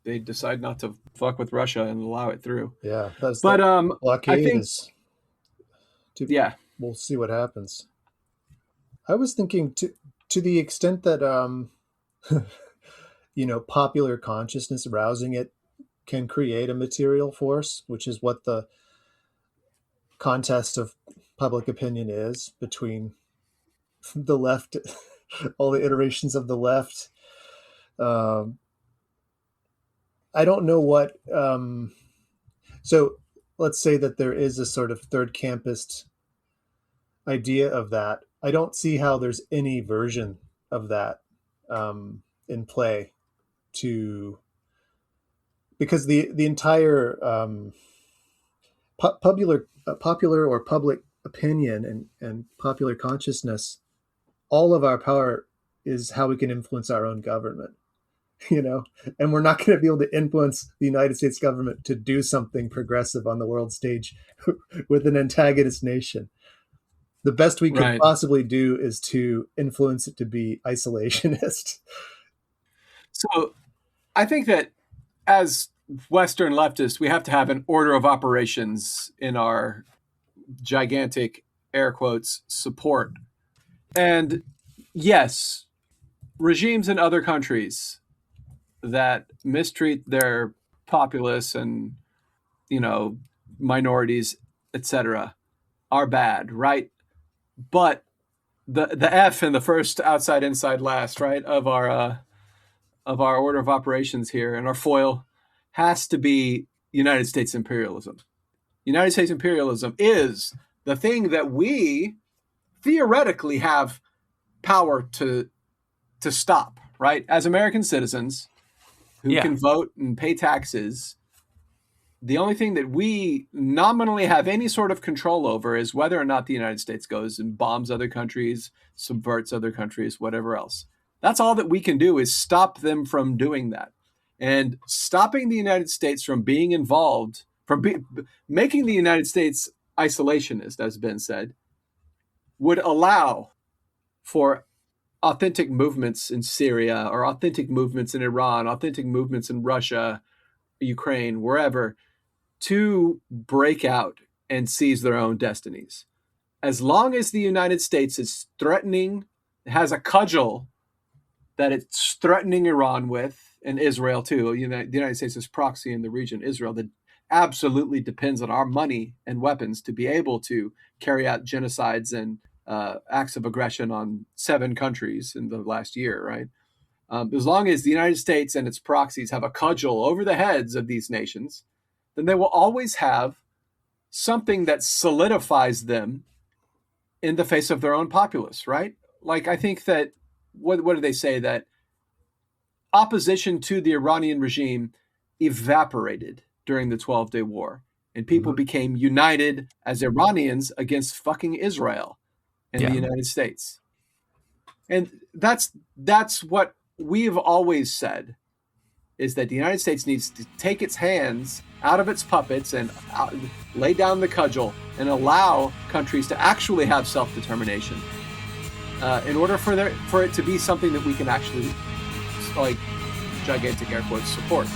they decide not to fuck with Russia and allow it through. Yeah, blockade is. We'll see what happens. I was thinking to the extent that popular consciousness, rousing it, can create a material force, which is what the contest of public opinion is between the left, all the iterations of the left. I don't know what. So let's say that there is a sort of third campist idea of that. I don't see how there's any version of that in play because the entire popular or public opinion and popular consciousness, all of our power is how we can influence our own government. And we're not going to be able to influence the United States government to do something progressive on the world stage with an antagonist nation. The best we could possibly do is to influence it to be isolationist. So I think that as Western leftists, we have to have an order of operations in our gigantic, air quotes, support. And yes, regimes in other countries that mistreat their populace and, minorities, etc., are bad, right? But the F in the first outside, inside, last, right, of our order of operations here and our foil has to be United States imperialism. United States imperialism is the thing that we theoretically have power to stop, right? As American citizens who can vote and pay taxes, the only thing that we nominally have any sort of control over is whether or not the United States goes and bombs other countries, subverts other countries, whatever else. That's all that we can do is stop them from doing that. And stopping the United States from being involved, making the United States isolationist, as Ben said, would allow for authentic movements in Syria or authentic movements in Iran, authentic movements in Russia, Ukraine, wherever, to break out and seize their own destinies. As long as the United States is threatening, has a cudgel that it's threatening Iran with, and Israel too. The United States is proxy in the region, Israel, that absolutely depends on our money and weapons to be able to carry out genocides and acts of aggression on 7 countries in the last year, right? As long as the United States and its proxies have a cudgel over the heads of these nations, then they will always have something that solidifies them in the face of their own populace, right? Like, I think that, what do they say? That opposition to the Iranian regime evaporated during the 12-Day War, and people became united as Iranians against fucking Israel and the United States. And that's what we've always said, is that the United States needs to take its hands out of its puppets and lay down the cudgel and allow countries to actually have self-determination in order for it to be something that we can actually, like, gigantic air quotes, support.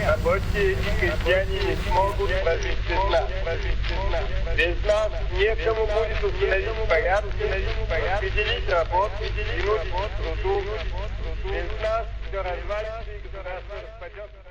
Рабочие и крестьяне не смогут прожить без нас некому будет установить порядок, определить работу, принудить к труду. Без нас все развалится и государство распадется.